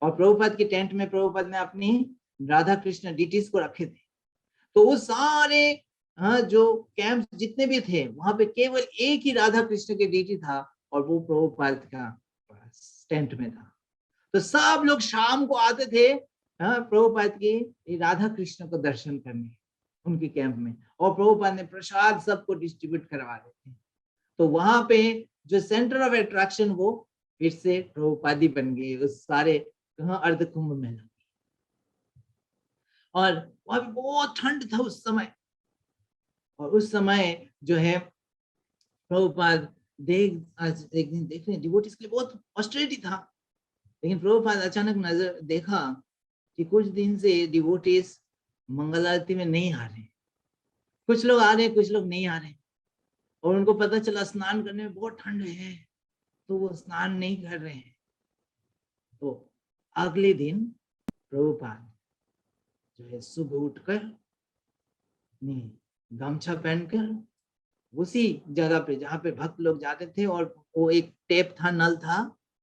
Speaker 1: और प्रभुपाद के टेंट में प्रभुपाद ने अपनी राधा कृष्ण डीटीज को रखे थे, तो वो सारे जो कैंप जितने भी थे वहां पे केवल एक ही राधा कृष्ण के डीटी था, और वो प्रभुपाद का टेंट में था। तो सब लोग शाम को आते थे प्रभुपाद की राधा कृष्ण को दर्शन करने उनके कैंप में, और प्रभुपाद ने प्रसाद सबको डिस्ट्रीब्यूट करवा रहे थे। तो वहां पे जो सेंटर ऑफ अट्रैक्शन वो फिर से प्रभुपादी बन गए उस सारे अर्ध कुंभ मेला। और वहां पे बहुत ठंड था उस समय, और उस समय जो है प्रभुपाद एक दिन देख रहे डिवोटीज के लिए बहुत ऑस्टेरिटी था, लेकिन प्रभुपाद अचानक नजर देखा कि कुछ दिन से डिवोटीज मंगल आरती में नहीं आ रहे, कुछ लोग आ रहे कुछ लोग नहीं आ रहे, और उनको पता चला स्नान करने में बहुत ठंड है तो वो स्नान नहीं कर रहे हैं। तो अगले दिन प्रभुपाद जो है सुबह उठकर गमछा पहनकर उसी जगह पे जहाँ पे भक्त लोग जाते थे, और वो एक टेप था, नल था,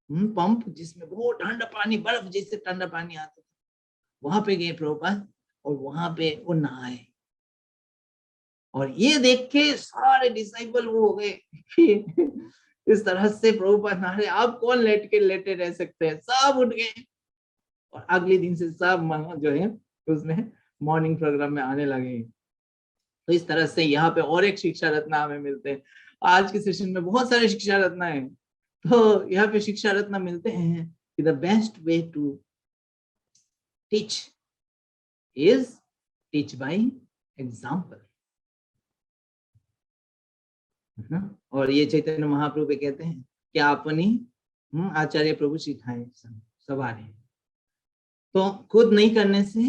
Speaker 1: पंप, जिसमें बहुत ठंडा पानी, बर्फ जैसे ठंडा पानी आता था, वहां पे गए प्रभुपाद, और वहां पे वो नहाए। और ये देख के सारे डिसाइपल वो हो गए कि इस तरह से प्रभुपाद नहा रहे, आप कौन लेटे रह सकते हैं, सब उठ गए, और अगले दिन से सब जो है उसमें मॉर्निंग प्रोग्राम में आने लगे। तो इस तरह से यहाँ पे और एक शिक्षा रत्न हमें मिलते हैं। आज के सेशन में बहुत सारे शिक्षा रत्न है, तो यहाँ पे शिक्षा रत्न मिलते हैं कि the best way to teach is teach by example. और ये चैतन्य महाप्रभु कहते हैं कि अपनी आचार्य प्रभु सिखाए सवारे, तो खुद नहीं करने से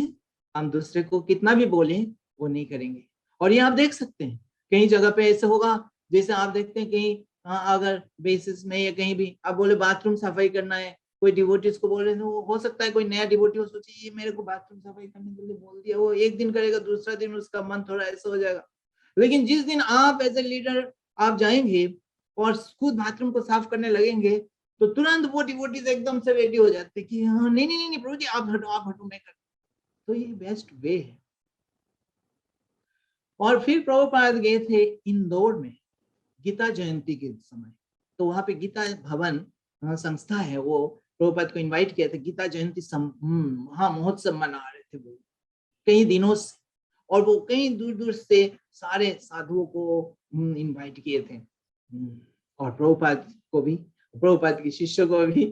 Speaker 1: हम दूसरे को कितना भी बोले वो नहीं करेंगे। और ये आप देख सकते हैं कई जगह पे ऐसे होगा, जैसे आप देखते हैं कहीं अगर बेसिस में या कहीं भी आप बोले बाथरूम सफाई करना है, कोई डिवोटीज को बोल रहे हैं, हो सकता है कोई नया डिवोटी हो सोचे ये मेरे को बाथरूम सफाई करने के लिए बोल दिया, वो एक दिन करेगा, दूसरा दिन उसका मन थोड़ा ऐसा हो जाएगा। लेकिन जिस दिन आप एज ए लीडर आप जाएंगे और खुद बाथरूम को साफ करने लगेंगे, तो तुरंत वो डिवोटीज एकदम से रेडी हो जाते कि हाँ नहीं नहीं नहीं प्रभु जी आप हटो मैं कर। तो ये बेस्ट वे है। और फिर प्रभुपाद गए थे इंदौर में गीता जयंती के समय, तो वहां पे गीता भवन संस्था है, वो प्रभुपाद को इनवाइट किया था, गीता जयंती महोत्सव मना रहे थे वो कई दिनों से, और वो कई दूर दूर से सारे साधुओं को इनवाइट किए थे, और प्रभुपाद को भी, प्रभुपाद के शिष्यों को भी।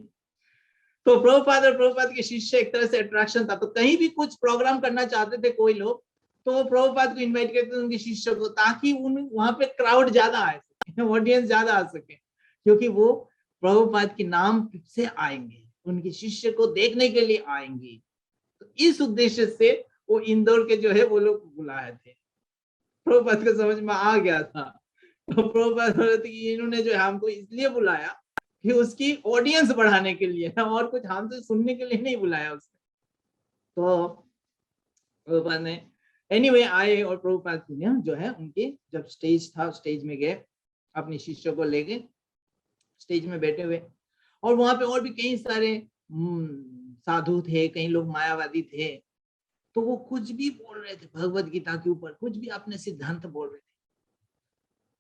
Speaker 1: तो प्रभुपाद और प्रभुपाद के शिष्य एक तरह से अट्रैक्शन था, तो कहीं भी कुछ प्रोग्राम करना चाहते थे कोई लोग, तो प्रभुपाद को इनवाइट करते थे उनके शिष्यों को, ताकि उन वहां पे क्राउड ज्यादा आ सके, ऑडियंस ज्यादा आ सके, क्योंकि वो प्रभुपाद के नाम से आएंगे, उनके शिष्य को देखने के लिए आएंगे। तो इस उद्देश्य से वो इंदौर के जो है वो लोग बुलाए थे। प्रभुपाद को समझ में आ गया था, तो प्रभुपाद बोले थे कि इन्होंने जो है हमको इसलिए बुलाया कि उसकी ऑडियंस बढ़ाने के लिए, और कुछ हमसे सुनने के लिए नहीं बुलाया उसने। तो प्रभुपाद ने एनीवे आए, और प्रभुपाद जो है उनके जब स्टेज था, स्टेज में गए, अपने शिष्यों को लेके स्टेज में बैठे हुए, और वहां पे और भी कई सारे साधु थे, कई लोग मायावादी थे। तो वो कुछ भी बोल रहे थे भगवत गीता के ऊपर, कुछ भी अपने सिद्धांत बोल रहे थे,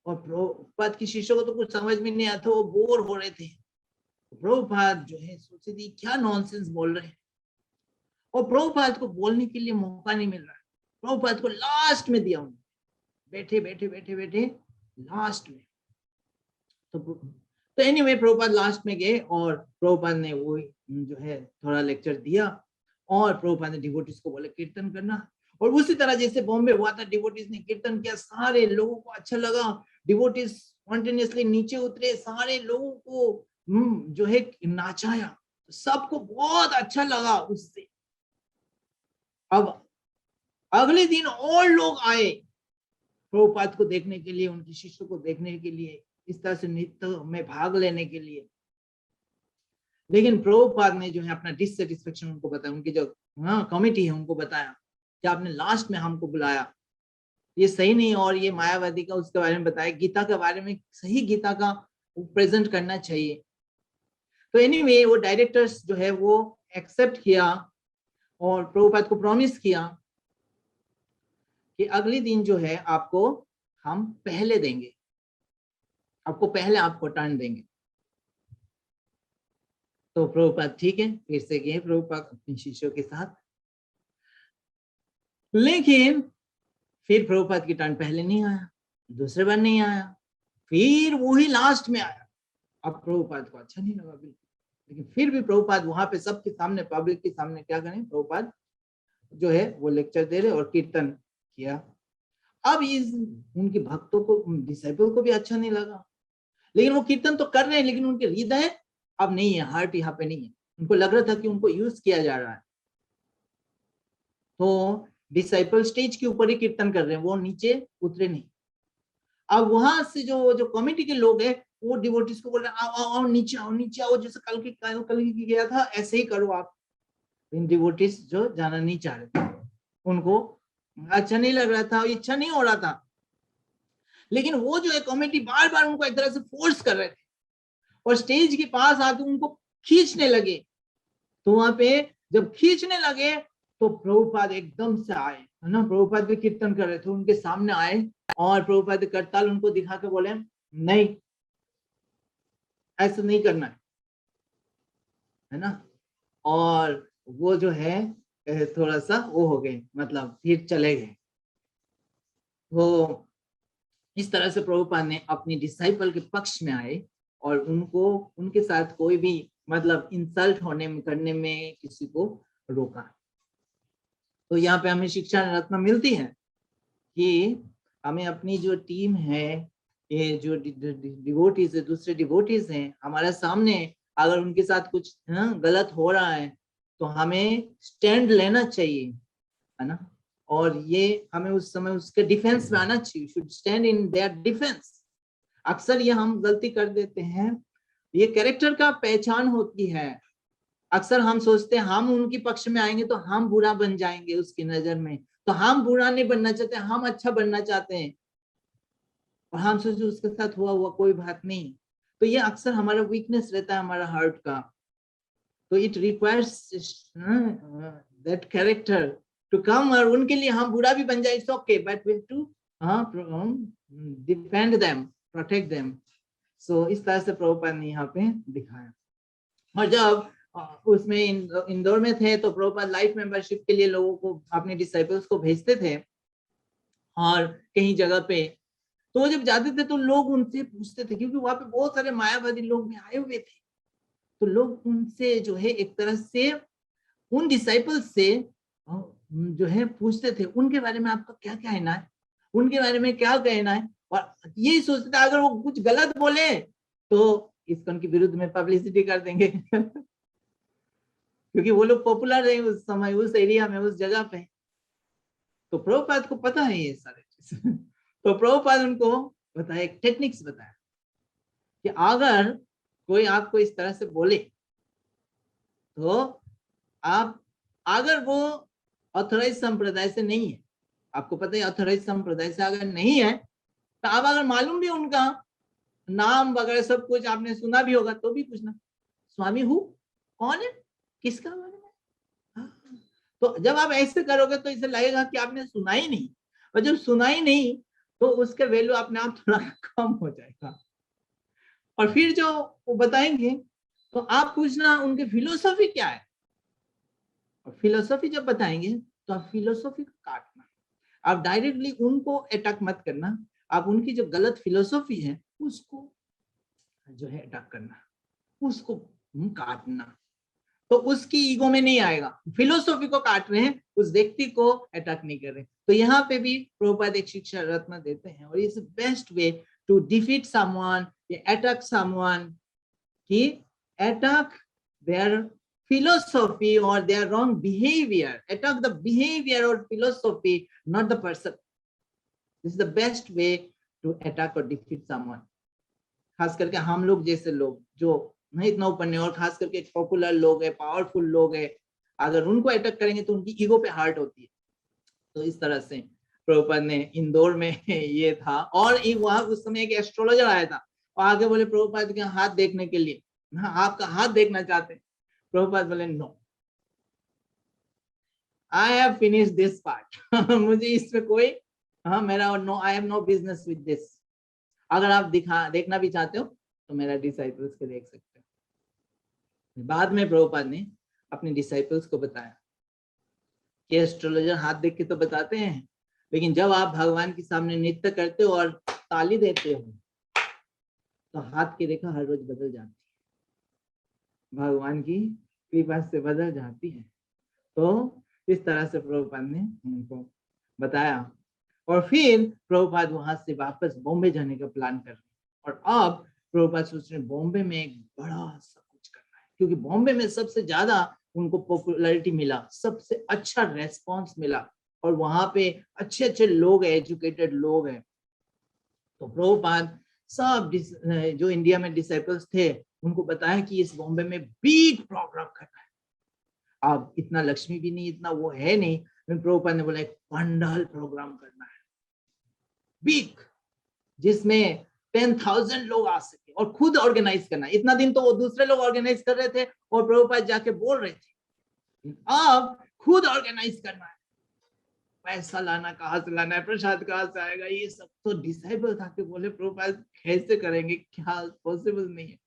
Speaker 1: और प्रभुपाद के शिष्यों को तो कुछ समझ में नहीं आता, वो बोर हो रहे थे। प्रभुपाद जो है सोचे थे क्या नॉनसेंस बोल रहे हैं, और प्रभुपाद को बोलने के लिए मौका नहीं मिल रहा है। प्रभुपाद को लास्ट में दिया उन्होंने, बैठे बैठे बैठे बैठे लास्ट में। तो एनीवे प्रभुपाद लास्ट में गए, और प्रभुपाद ने वो जो है थोड़ा लेक्चर दिया, और प्रभुपाद ने डिवोटीज को बोले कीर्तन करना। और उसी तरह जैसे बॉम्बे हुआ था, डिवोटीज ने कीर्तन किया, सारे लोगों को अच्छा लगा, डिवोटीज स्पॉन्टेनियसली नीचे उतरे, सारे लोगों को जो है नाचाया, सबको बहुत अच्छा लगा उससे। अब अगले दिन और लोग आए प्रभुपाद को देखने के लिए, उनके शिष्यों को देखने के लिए, इस तरह से नृत्य में भाग लेने के लिए। लेकिन प्रभुपाद ने जो है अपना डिससेटिस्फेक्शन उनको बताया, उनकी जो कमिटी है उनको बताया कि आपने लास्ट में हमको बुलाया, ये सही नहीं, और ये मायावादी का उसके बारे में बताया, गीता के बारे में सही गीता का प्रेजेंट करना चाहिए। तो एनीवे वो डायरेक्टर्स जो है वो एक्सेप्ट किया, और प्रभुपाद को प्रॉमिस किया कि अगले दिन जो है आपको हम पहले देंगे, आपको पहले आपको टर्न देंगे। तो प्रभुपाद ठीक है, फिर से गए प्रभुपाद अपने शिष्यों के साथ, लेकिन फिर प्रभुपाद की टर्न पहले नहीं आया, दूसरे बार नहीं आया, फिर वही लास्ट में आया। अब प्रभुपाद को अच्छा नहीं लगा बिल्कुल, लेकिन फिर भी प्रभुपाद वहां पे सबके सामने, पब्लिक के सामने क्या करें, प्रभुपाद जो है वो लेक्चर दे रहे और कीर्तन किया। अब इस उनके भक्तों को, डिसाइपल को भी अच्छा नहीं लगा, लेकिन वो कीर्तन तो कर रहे हैं, लेकिन उनके हृदय अब नहीं है, हार्ट यहाँ पे नहीं है। उनको लग रहा था कि उनको यूज किया जा रहा है। तो डिसाइपल स्टेज के ऊपर ही कीर्तन कर रहे हैं, वो नीचे उतरे नहीं। अब वहां से जो कमिटी के लोग हैं, वो डिवोटीज को बोल रहे हैं आओ आओ नीचे आओ, नीचे आओ, जैसे कल की गया था ऐसे ही करो आप। इन डिवोटीज जो जाना नहीं चाह रहे थे, उनको अच्छा नहीं लग रहा था, इच्छा नहीं हो रहा था, लेकिन वो जो है कमेटी बार बार उनको एक तरह से फोर्स कर रहे थे, और स्टेज के पास आके उनको खींचने लगे। तो वहां पे जब खींचने लगे तो प्रभुपाद एकदम से आए, है ना, प्रभुपाद भी कीर्तन कर रहे थे, उनके सामने आए, और प्रभुपाद करताल उनको दिखा के बोले नहीं, ऐसा नहीं करना है ना। और वो जो है थोड़ा सा वो हो गए, मतलब फिर चले गए। वो इस तरह से प्रभुपाद ने अपनी डिसाइपल के पक्ष में आए, और उनको उनके साथ कोई भी मतलब इंसल्ट होने में, करने में किसी को रोका। तो यहाँ पे हमें शिक्षा रत्न मिलती है कि हमें अपनी जो टीम है, ये जो डिवोटीज है, दूसरे डिवोटीज हैं हमारे सामने, अगर उनके साथ कुछ गलत हो रहा है तो हमें स्टैंड लेना चाहिए, है ना। और ये हमें उस समय उसके डिफेंस में आना चाहिए, should stand in their defence. अक्सर ये हम गलती कर देते हैं, ये कैरेक्टर का पहचान होती है। अक्सर हम सोचते हैं हम उनके पक्ष में आएंगे तो हम बुरा बन जाएंगे उसकी नजर में, तो हम बुरा नहीं बनना चाहते, हम अच्छा बनना चाहते हैं, और हम सोचते उसके साथ हुआ हुआ कोई बात नहीं। तो ये अक्सर हमारा वीकनेस रहता है, हमारा हार्ट का। तो it requires that character to come, और उनके लिए हम बुरा भी बन जाए, it's okay, but we to defend them, protect them. So इस तरह से प्रभुपाद ने यहाँ पे दिखाया। और जब उसमें इंदौर में थे तो प्रभुपाद लाइफ मेंबरशिप के लिए लोगों को, अपने डिसाइपल्स को भेजते थे, और कहीं जगह पे तो जब जाते थे तो लोग उनसे पूछते थे, क्योंकि वहां पे बहुत सारे मायावादी लोग भी आए हुए थे, तो लोग उनसे जो है एक तरह से उन डिसाइपल्स से जो है पूछते थे उनके बारे में आपका क्या कहना है, उनके बारे में क्या कहना है, और यही सोचते थे अगर वो कुछ गलत बोले तो इस्कॉन के विरुद्ध में पब्लिसिटी कर देंगे क्योंकि वो लोग पॉपुलर है उस समय, उस एरिया में, उस जगह पे। तो प्रभुपाद को पता है ये सारे चीज तो प्रभुपाद उनको बताया, एक टेक्निक्स बताया कि अगर कोई आपको इस तरह से बोले तो आप, अगर वो ऑथराइज संप्रदाय से नहीं है, आपको पता है ऑथराइज संप्रदाय से अगर नहीं है, तो आप अगर मालूम भी उनका नाम वगैरह सब कुछ आपने सुना भी होगा तो भी पूछना, स्वामी हूँ, कौन है, किसका बारे में। तो जब आप ऐसे करोगे तो इसे लगेगा कि आपने सुना ही नहीं, और जब सुना ही नहीं तो उसके वैल्यू अपने आप थोड़ा कम हो जाएगा। और फिर जो वो बताएंगे तो आप पूछना उनके फिलोसॉफी क्या है, और फिलोसॉफी जब बताएंगे तो आप फिलोसॉफी को काटना, आप डायरेक्टली उनको अटैक मत करना, आप उनकी जो गलत फिलोसॉफी है उसको जो है अटैक करना, उसको काटना। तो उसकी ईगो में नहीं आएगा, फिलोसॉफी को काट रहे हैं, उस व्यक्ति को अटैक नहीं कर रहे। तो यहाँ पे भी प्रभुपाद एक शिक्षा रत्न देते हैं, और is best way to defeat someone, attack someone, कि attack their philosophy or their wrong behavior, attack the behavior or philosophy, not the person. This is the best way to attack or defeat someone. खास करके हम लोग जैसे लोग जो नहीं इतना ऊपर नहीं, और खास करके पॉपुलर लोग है, पावरफुल लोग है, अगर उनको अटैक करेंगे तो उनकी ईगो पे हार्ट होती है। तो इस तरह से प्रभुपाद ने इंदौर में ये था, और वहां उस समय एक एस्ट्रोलॉजर आया था, और आगे बोले प्रभुपाद के हाथ देखने के लिए, हाँ आपका हाथ देखना चाहते हैं। प्रभुपाद बोले no, I have finished this part मुझे इसमें कोई, हाँ मेरा no, I have no business with this. अगर आप देखना भी चाहते हो तो मेरा डिसाइपल्स को देख सकते हो। बाद में प्रभुपाद ने अपने डिसाइपल्स को बताया कि एस्ट्रोलॉजर हाथ देख के तो बताते हैं, लेकिन जब आप भगवान के सामने नृत्य करते हो और ताली देते हो तो हाथ की रेखा हर रोज बदल जाती है, भगवान की कृपा से बदल जाती है। तो इस तरह से प्रभुपाद ने उनको बताया, और फिर प्रभुपाद वहां से वापस बॉम्बे जाने का प्लान कर रहे, और अब प्रभुपाद सोच रहे बॉम्बे में एक बड़ा सा कुछ करना है, क्योंकि बॉम्बे में सबसे ज्यादा उनको पॉपुलैरिटी मिला, सबसे अच्छा रेस्पॉन्स मिला, और वहां पे अच्छे अच्छे लोग है, एजुकेटेड लोग हैं। तो प्रभुपाद सब जो इंडिया में डिसाइपल्स थे उनको बताया कि इस बॉम्बे में बिग प्रोग्राम करना है। अब इतना लक्ष्मी भी नहीं, इतना वो है नहीं, प्रभुपाद ने बोला एक पंडाल प्रोग्राम करना है बिग, जिसमें 10,000 लोग आ सके, और खुद ऑर्गेनाइज करना है। इतना दिन तो वो दूसरे लोग ऑर्गेनाइज कर रहे थे और प्रभुपाद जाके बोल रहे थे, अब खुद ऑर्गेनाइज करना है, पैसा लाना कहाँ से लाना है, प्रसाद कहाँ से आएगा, ये सब तो डिसाइपल था कि बोले प्रभुपाद कैसे करेंगे, क्या पॉसिबल नहीं है।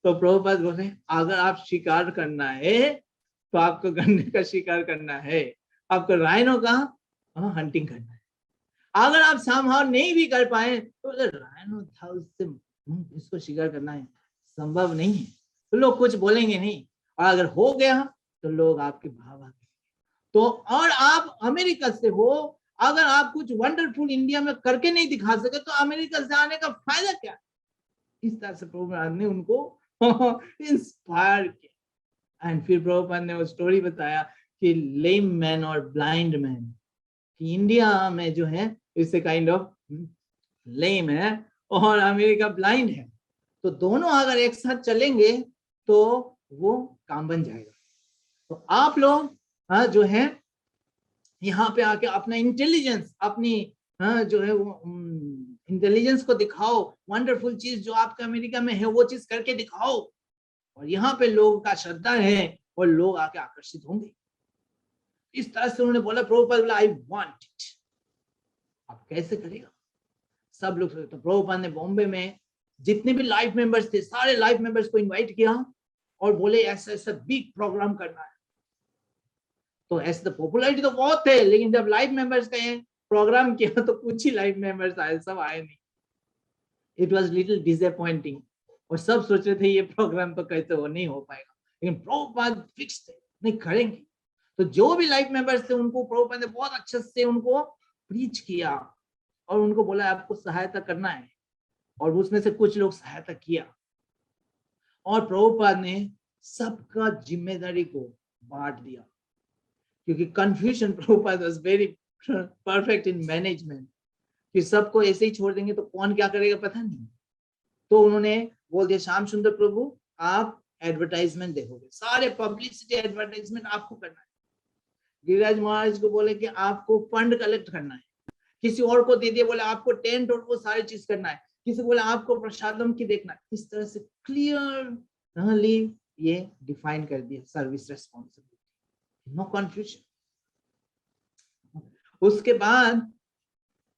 Speaker 1: तो प्रभुपाद बोले अगर आप शिकार करना है तो आपको गन्ने का शिकार करना है, आपको राइनो का हंटिंग करना है। अगर आप संभव नहीं भी कर पाए तो राइनो था उससे इसको शिकार करना है, संभव नहीं है तो लोग कुछ बोलेंगे नहीं, और अगर हो गया तो लोग आपके भाव आगे। तो और आप अमेरिका से हो, अगर आप कुछ वंडरफुल इंडिया में करके नहीं दिखा सके तो अमेरिका से आने का फायदा क्या। इस तरह से प्रभुपाद ने उनको इंस्पायर किया। एंड फिर प्रभुपाद ने वो स्टोरी बताया कि लेम मैन और ब्लाइंड मैन, कि इंडिया में जो है इसे काइंड ऑफ लेम है और अमेरिका ब्लाइंड है, तो दोनों अगर एक साथ चलेंगे तो वो काम बन जाएगा। तो आप लोग जो है यहाँ पे आके अपना इंटेलिजेंस, अपनी जो है वो इंटेलिजेंस को दिखाओ, वंडरफुल चीज जो आपका अमेरिका में है वो चीज करके दिखाओ, और यहाँ पे लोगों का श्रद्धा है और लोग आके आकर्षित होंगे। इस तरह से उन्होंने बोला, प्रभुपाद बोला आई वांट इट। आप कैसे करेगा, सब लोग। तो प्रभुपाद ने बॉम्बे में जितने भी लाइफ मेंबर्स थे सारे लाइफ मेंबर्स को इनवाइट किया और बोले ऐसा ऐसा बिग प्रोग्राम करना है। तो ऐसे तो पॉपुलैरिटी तो बहुत थे, लेकिन जब लाइफ मेंबर्स का प्रोग्राम किया तो कुछ ही लाइफ मेंबर्स आए, सब आए नहीं। इट वाज लिटिल डिसअपॉइंटिंग, और सब सोच रहे थे ये प्रोग्राम तो कैसे हो नहीं हो पाएगा, लेकिन प्रभुपाद फिक्स थे नहीं करेंगे। तो जो भी लाइफ मेंबर्स थे उनको प्रभुपाद ने बहुत अच्छे से उनको प्रीच किया और उनको बोला आपको सहायता करना है, और उसमें से कुछ लोग सहायता किया। और प्रभुपाद ने सबका जिम्मेदारी को बांट दिया, क्योंकि confusion, Prabhupada was very perfect in management, कि सबको ऐसे ही छोड़ देंगे तो कौन क्या करेगा पता नहीं। तो उन्होंने बोल दिया, श्याम सुंदर प्रभु आप एडवर्टाइजमेंट देखोगे, सारे पब्लिसिटी एडवर्टाइजमेंट आपको करना है। गिरिराज महाराज को बोले कि आपको फंड कलेक्ट करना है, किसी और को दे दिए, बोले आपको टेंट और वो सारी चीज करना है, किसी बोले आपको प्रसादम की देखना है। इस तरह से क्लियरली ये डिफाइन कर दिया सर्विस रेस्पॉन्सिबिलिटी, नो कंफ्यूजन। उसके बाद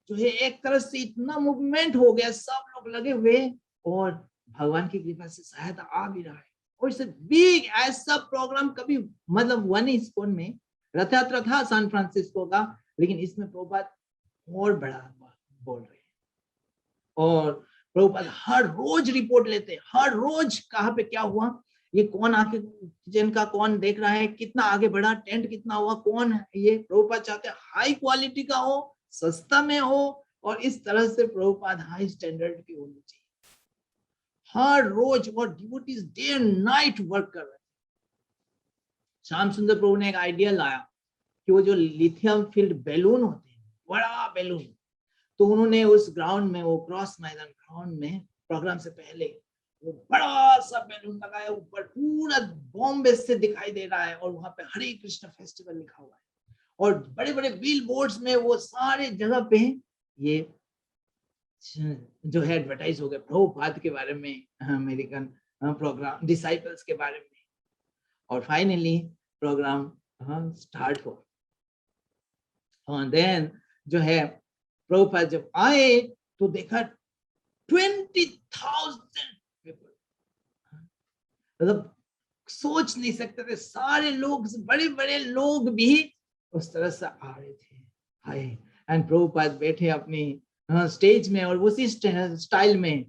Speaker 1: जो है एक तरह से इतना मूवमेंट हो गया, सब लोग लगे हुए, और भगवान की कृपा से शायद आ भी रहा है। और इसे बिग ऐसा प्रोग्राम कभी, मतलब वन स्पोन में रथ यात्रा था सैन फ्रांसिस्को का, लेकिन इसमें प्रभुपाद और बड़ा बोल रहे हैं। और प्रभुपाद हर रोज रिपोर्ट लेते, हर रोज कहाँ पे क्या हुआ, ये कौन आके किचन का कौन देख रहा है, कितना आगे बढ़ा, टेंट कितना हुआ, कौन है ये। प्रभुपाद चाहते हाई क्वालिटी का हो, सस्ता में हो, और इस तरह से प्रभुपाद हाई स्टैंडर्ड की होनी चाहिए हर रोज। और devotees day and night work कर रहे हैं। श्याम सुंदर प्रभु ने एक आइडिया लाया कि वो जो लिथियम फिल्ड बैलून होते हैं, बड़ा बैलून, तो उन्होंने उस ग्राउंड में, वो क्रॉस मैदान ग्राउंड में प्रोग्राम से पहले वो बड़ा सा बैलून लगाया ऊपर, पूरा बॉम्बे से दिखाई दे रहा है, और वहां पे हरे कृष्ण फेस्टिवल लिखा हुआ है, और बड़े बड़े बिल बोर्ड्स में वो सारे जगह पे ये जो है एडवर्टाइज हो गया प्रभुपाद के बारे में, अमेरिकन प्रोग्राम डिसाइपल्स के बारे में। और फाइनली प्रोग्राम स्टार्ट हुआ। देन जो है प्रभुपाद जब आए तो देखा 20,000 पीपल, मतलब सोच नहीं सकते थे, सारे लोग, बड़े बड़े लोग भी उस तरह से आ रहे थे। हाय, एंड प्रभुपाद बैठे अपनी स्टेज में, और उसी स्टाइल में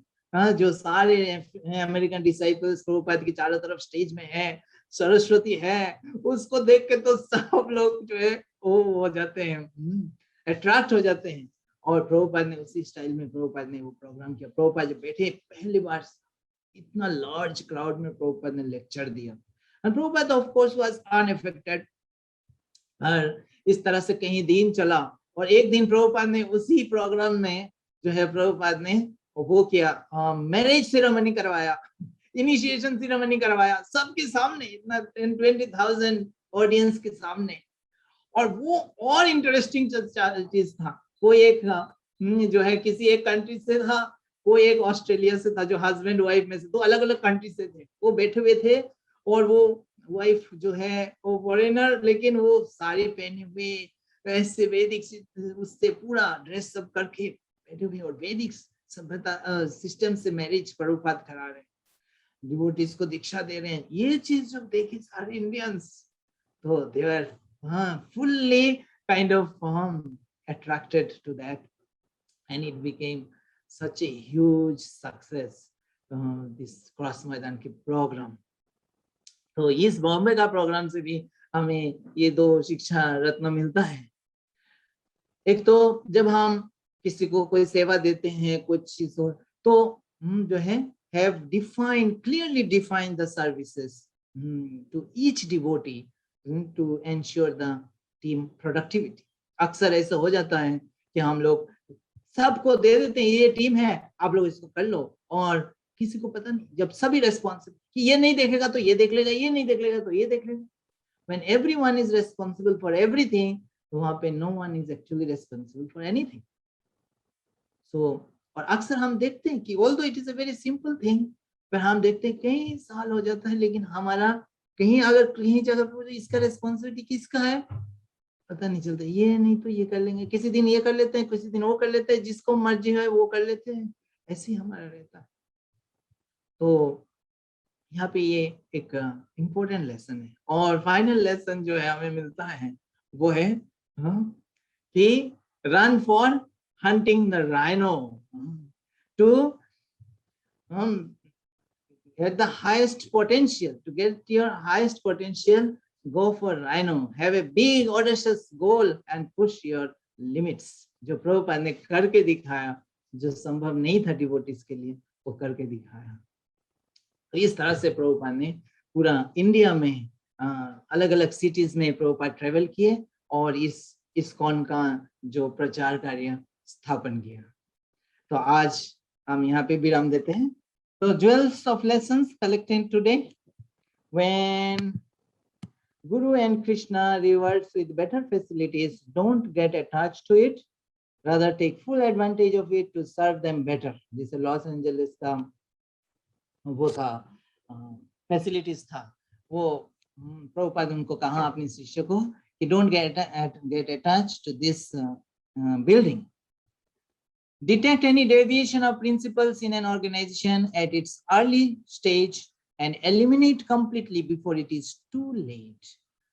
Speaker 1: जो सारे अमेरिकन डिसाइपल्स प्रभुपाद की चारों तरफ स्टेज में है, सरस्वती है, उसको देख के तो सब लोग जो है वो हो जाते हैं, अट्रैक्ट हो जाते हैं। और प्रभुपाद ने उसी स्टाइल में प्रभुपाद ने वो प्रोग्राम किया। प्रभुपाद जब बैठे पहली बार इतना लार्ज क्राउड में प्रभुपाद ने लेक्चर दिया, and Prabhupada of course was unaffected. और इस तरह से कहीं दिन चला, और एक दिन प्रभुपाद ने उसी प्रोग्राम में जो है प्रभुपाद ने वो किया, मैरिज सेरेमनी करवाया, इनिशिएशन सेरेमनी करवाया सबके सामने, इतना 20,000 ऑडियंस के सामने। और वो और इंटरेस्टिंग चीज था, कोई एक जो है किसी एक कंट्री से था, कोई एक ऑस्ट्रेलिया से था, जो हस्बैंड वाइफ में से, तो अलग अलग कंट्री से थे, वो बैठे हुए थे, और वो वाइफ जो है वो फॉरेनर, लेकिन वो साड़ी पहने हुए, ऐसे वैदिक उससे पूरा ड्रेस सब करके बैठे हुए, और वैदिक सभ्यता सिस्टम से मैरिज प्रभुपाद करा रहे हैं, डिवोटीज को दीक्षा दे रहे हैं। ये चीज जब देखी सारे इंडियंस, तो they were fully kind of attracted to that, and it became such a huge success, this cross मैदान की प्रोग्राम। तो इस बॉम्बे का प्रोग्राम से भी हमें ये दो शिक्षा रत्न मिलता है। एक तो जब हम किसी को कोई सेवा देते हैं कुछ चीजों, तो हम जो है have defined, clearly defined the services to each devotee to ensure the team productivity। अक्सर ऐसा हो जाता है कि हम लोग सबको दे देते हैं, ये टीम है आप लोग इसको कर लो, और किसी को पता नहीं, जब सभी रेस्पॉन्सिबल, कि ये नहीं देखेगा तो ये देख लेगा, ये नहीं देख लेगा तो ये देख लेगा। When everyone is responsible for everything, तो वहां पे no one is actually responsible for anything। So, और अक्सर हम देखते हैं कि although it is a very simple thing, पर हम देखते हैं कई साल हो जाता है, लेकिन हमारा कहीं अगर कहीं जगह पे इसका रेस्पॉन्सिबिलिटी किसका है पता नहीं चलता। ये नहीं तो ये कर लेंगे, किसी दिन ये कर लेते हैं, किसी दिन वो कर लेते हैं, जिसको मर्जी है वो कर लेते हैं, ऐसे ही हमारा रहता है। तो यहाँ पे ये एक इम्पोर्टेंट लेसन है। और फाइनल लेसन जो है हमें मिलता है वो है कि run for hunting the rhino, to get the highest potential, to get your highest potential, go for rhino, have a big audacious goal and push your limits। जो प्रभुपाद ने करके दिखाया, जो संभव नहीं था डिवोटीज के लिए, वो करके दिखाया। तो इस तरह से प्रभुपाद ने पूरा इंडिया में अलग अलग सिटीज में प्रभुपाद ट्रेवल किए और इस इस्कॉन का जो प्रचार कार्य स्थापन किया। तो आज हम यहाँ पे विराम देते हैं। तो jewels of lessons collected today, when Guru and Krishna rewards with better facilities, don't get attached to it, rather take full advantage of it to serve them better. जैसे लॉस एंजलिस का वो था फैसिलिटीज था, वो प्रभुपाद उनको कहा अपने शिष्य को कि don't get attached to this building. Detect any deviation of principles in an organization at its early stage and eliminate completely before it is too late.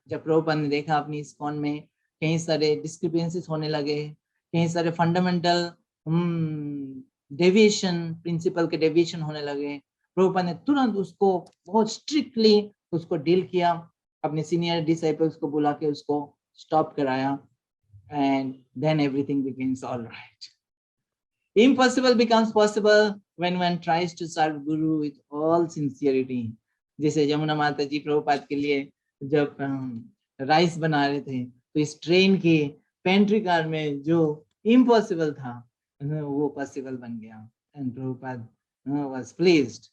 Speaker 1: जब प्रभुपाद ने देखा अपनी इस्कॉन में कहीं सारे डिस्क्रिपेंसीज होने लगे, कहीं सारे फंडामेंटल डेविएशन, प्रिंसिपल के डेविएशन होने लगे, प्रभुपाद ने तुरंत उसको बहुत स्ट्रिक्टली उसको डील किया, अपने सीनियर डिसाइपल्स को बुला के उसको स्टॉप कराया, and then everything becomes all right. Impossible becomes possible when one tries to serve Guru with all sincerity. जैसे यमुना माता जी प्रभुपाद के लिए जब राइस बना रहे थे, तो इस ट्रेन के पेंट्री कार में जो इम्पॉसिबल था वो पॉसिबल बन गया, and Prabhupada was pleased.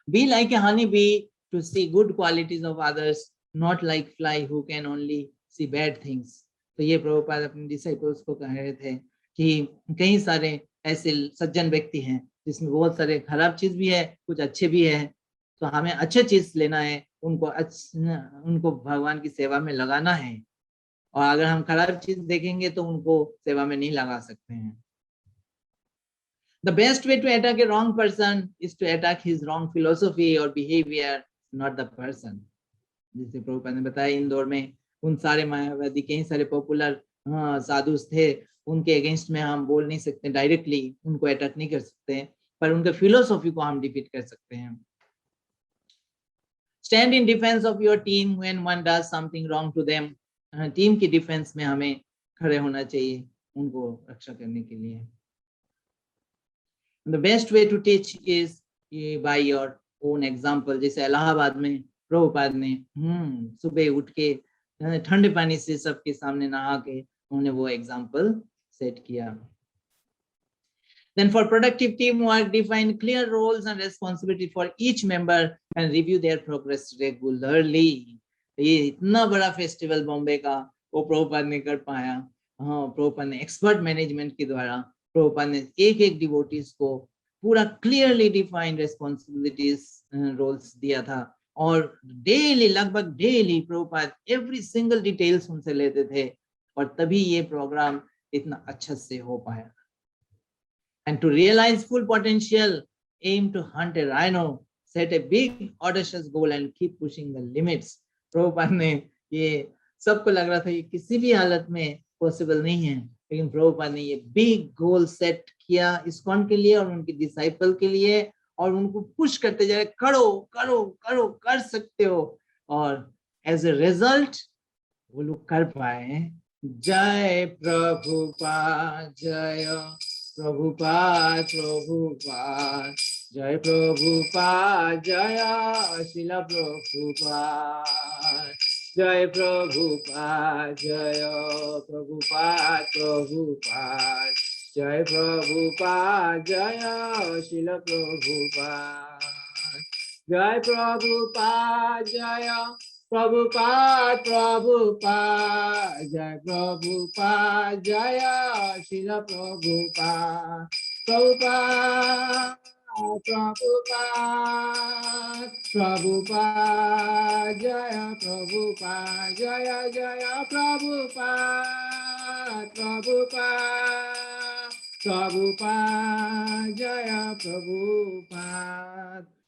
Speaker 1: Be like a honeybee to see good qualities of others, not like fly who can only see bad things. तो ये प्रभुपाद अपने डिसाइपल्स को कह रहे थे कि कई सारे ऐसे सज्जन व्यक्ति हैं जिसमें बहुत सारे खराब चीज भी है, कुछ अच्छे भी है, तो हमें अच्छे चीज लेना है, उनको भगवान की सेवा में लगाना है, और अगर हम खराब चीज देखेंगे तो उनको सेवा में नहीं लगा सकते हैं. The best way to attack a wrong person is to attack his wrong philosophy or behavior, not the person. जैसे प्रभुपाद ने बताया, इंदौर में उन सारे मायावादी कई सारे पॉपुलर साधु थे, उनके अगेंस्ट में हम बोल नहीं सकते डायरेक्टली, उनको अटैक नहीं कर सकते, पर उनके फिलोसॉफी को हम डिफीट कर सकते हैं. Stand in defense of your team when one does something wrong to them. Team की डिफेंस में हमें खड़े होना चाहिए उनको रक्षा करने के लिए. The best way to teach is by your own example. जैसे इलाहाबाद में प्रभुपाद ने सुबह उठ के ठंडे पानी से सबके सामने नहा के उन्होंने वो एग्जाम्पल सेट किया. Then for productive teamwork, define clear roles and responsibility for each member and review their progress regularly. ये इतना बड़ा फेस्टिवल बॉम्बे का वो प्रभुपाद ने कर पाया. प्रभुपाद ने एक्सपर्ट मैनेजमेंट के द्वारा प्रभुपाद ने एक एक डिवोटीज को पूरा क्लियरली डिफाइंड रेस्पॉन्सिबिलिटीज रोल्स दिया था, और डेली लगभग daily Prabhupada every single details उनसे लेते थे, और तभी ये प्रोग्राम इतना अच्छा से हो पाया. And to realize full potential, aim to hunt a rhino, set a big audacious goal and keep pushing the limits. Prabhupada ने ये सबको लग रहा था ये किसी भी हालत में पॉसिबल नहीं है, लेकिन प्रभुपाद ने ये बिग गोल सेट किया इस्कॉन के लिए और उनके डिसाइपल के लिए, और उनको पुश करते जा रहे, करो करो करो, कर सकते हो, और एज ए रिजल्ट वो लोग कर पाए. जय प्रभुपाद, जय प्रभुपाद, प्रभुपाद, जय प्रभुपाद, जय शिला प्रभुपाद, जय प्रभुपाद, जय प्रभुपाद, प्रभुपाद, जय प्रभुपाद, जय शिला प्रभुपाद, जय प्रभुपाद, जय प्रभुपाद, प्रभुपाद, जय प्रभुपाद, जय शिला प्रभुपाद, प्रभुपाद, प्रभुपाद, प्रभुपाद, जय प्रभुपाद, जय जय प्रभुपाद, प्रभुपाद, प्रभुपाद, जय प्रभुपाद.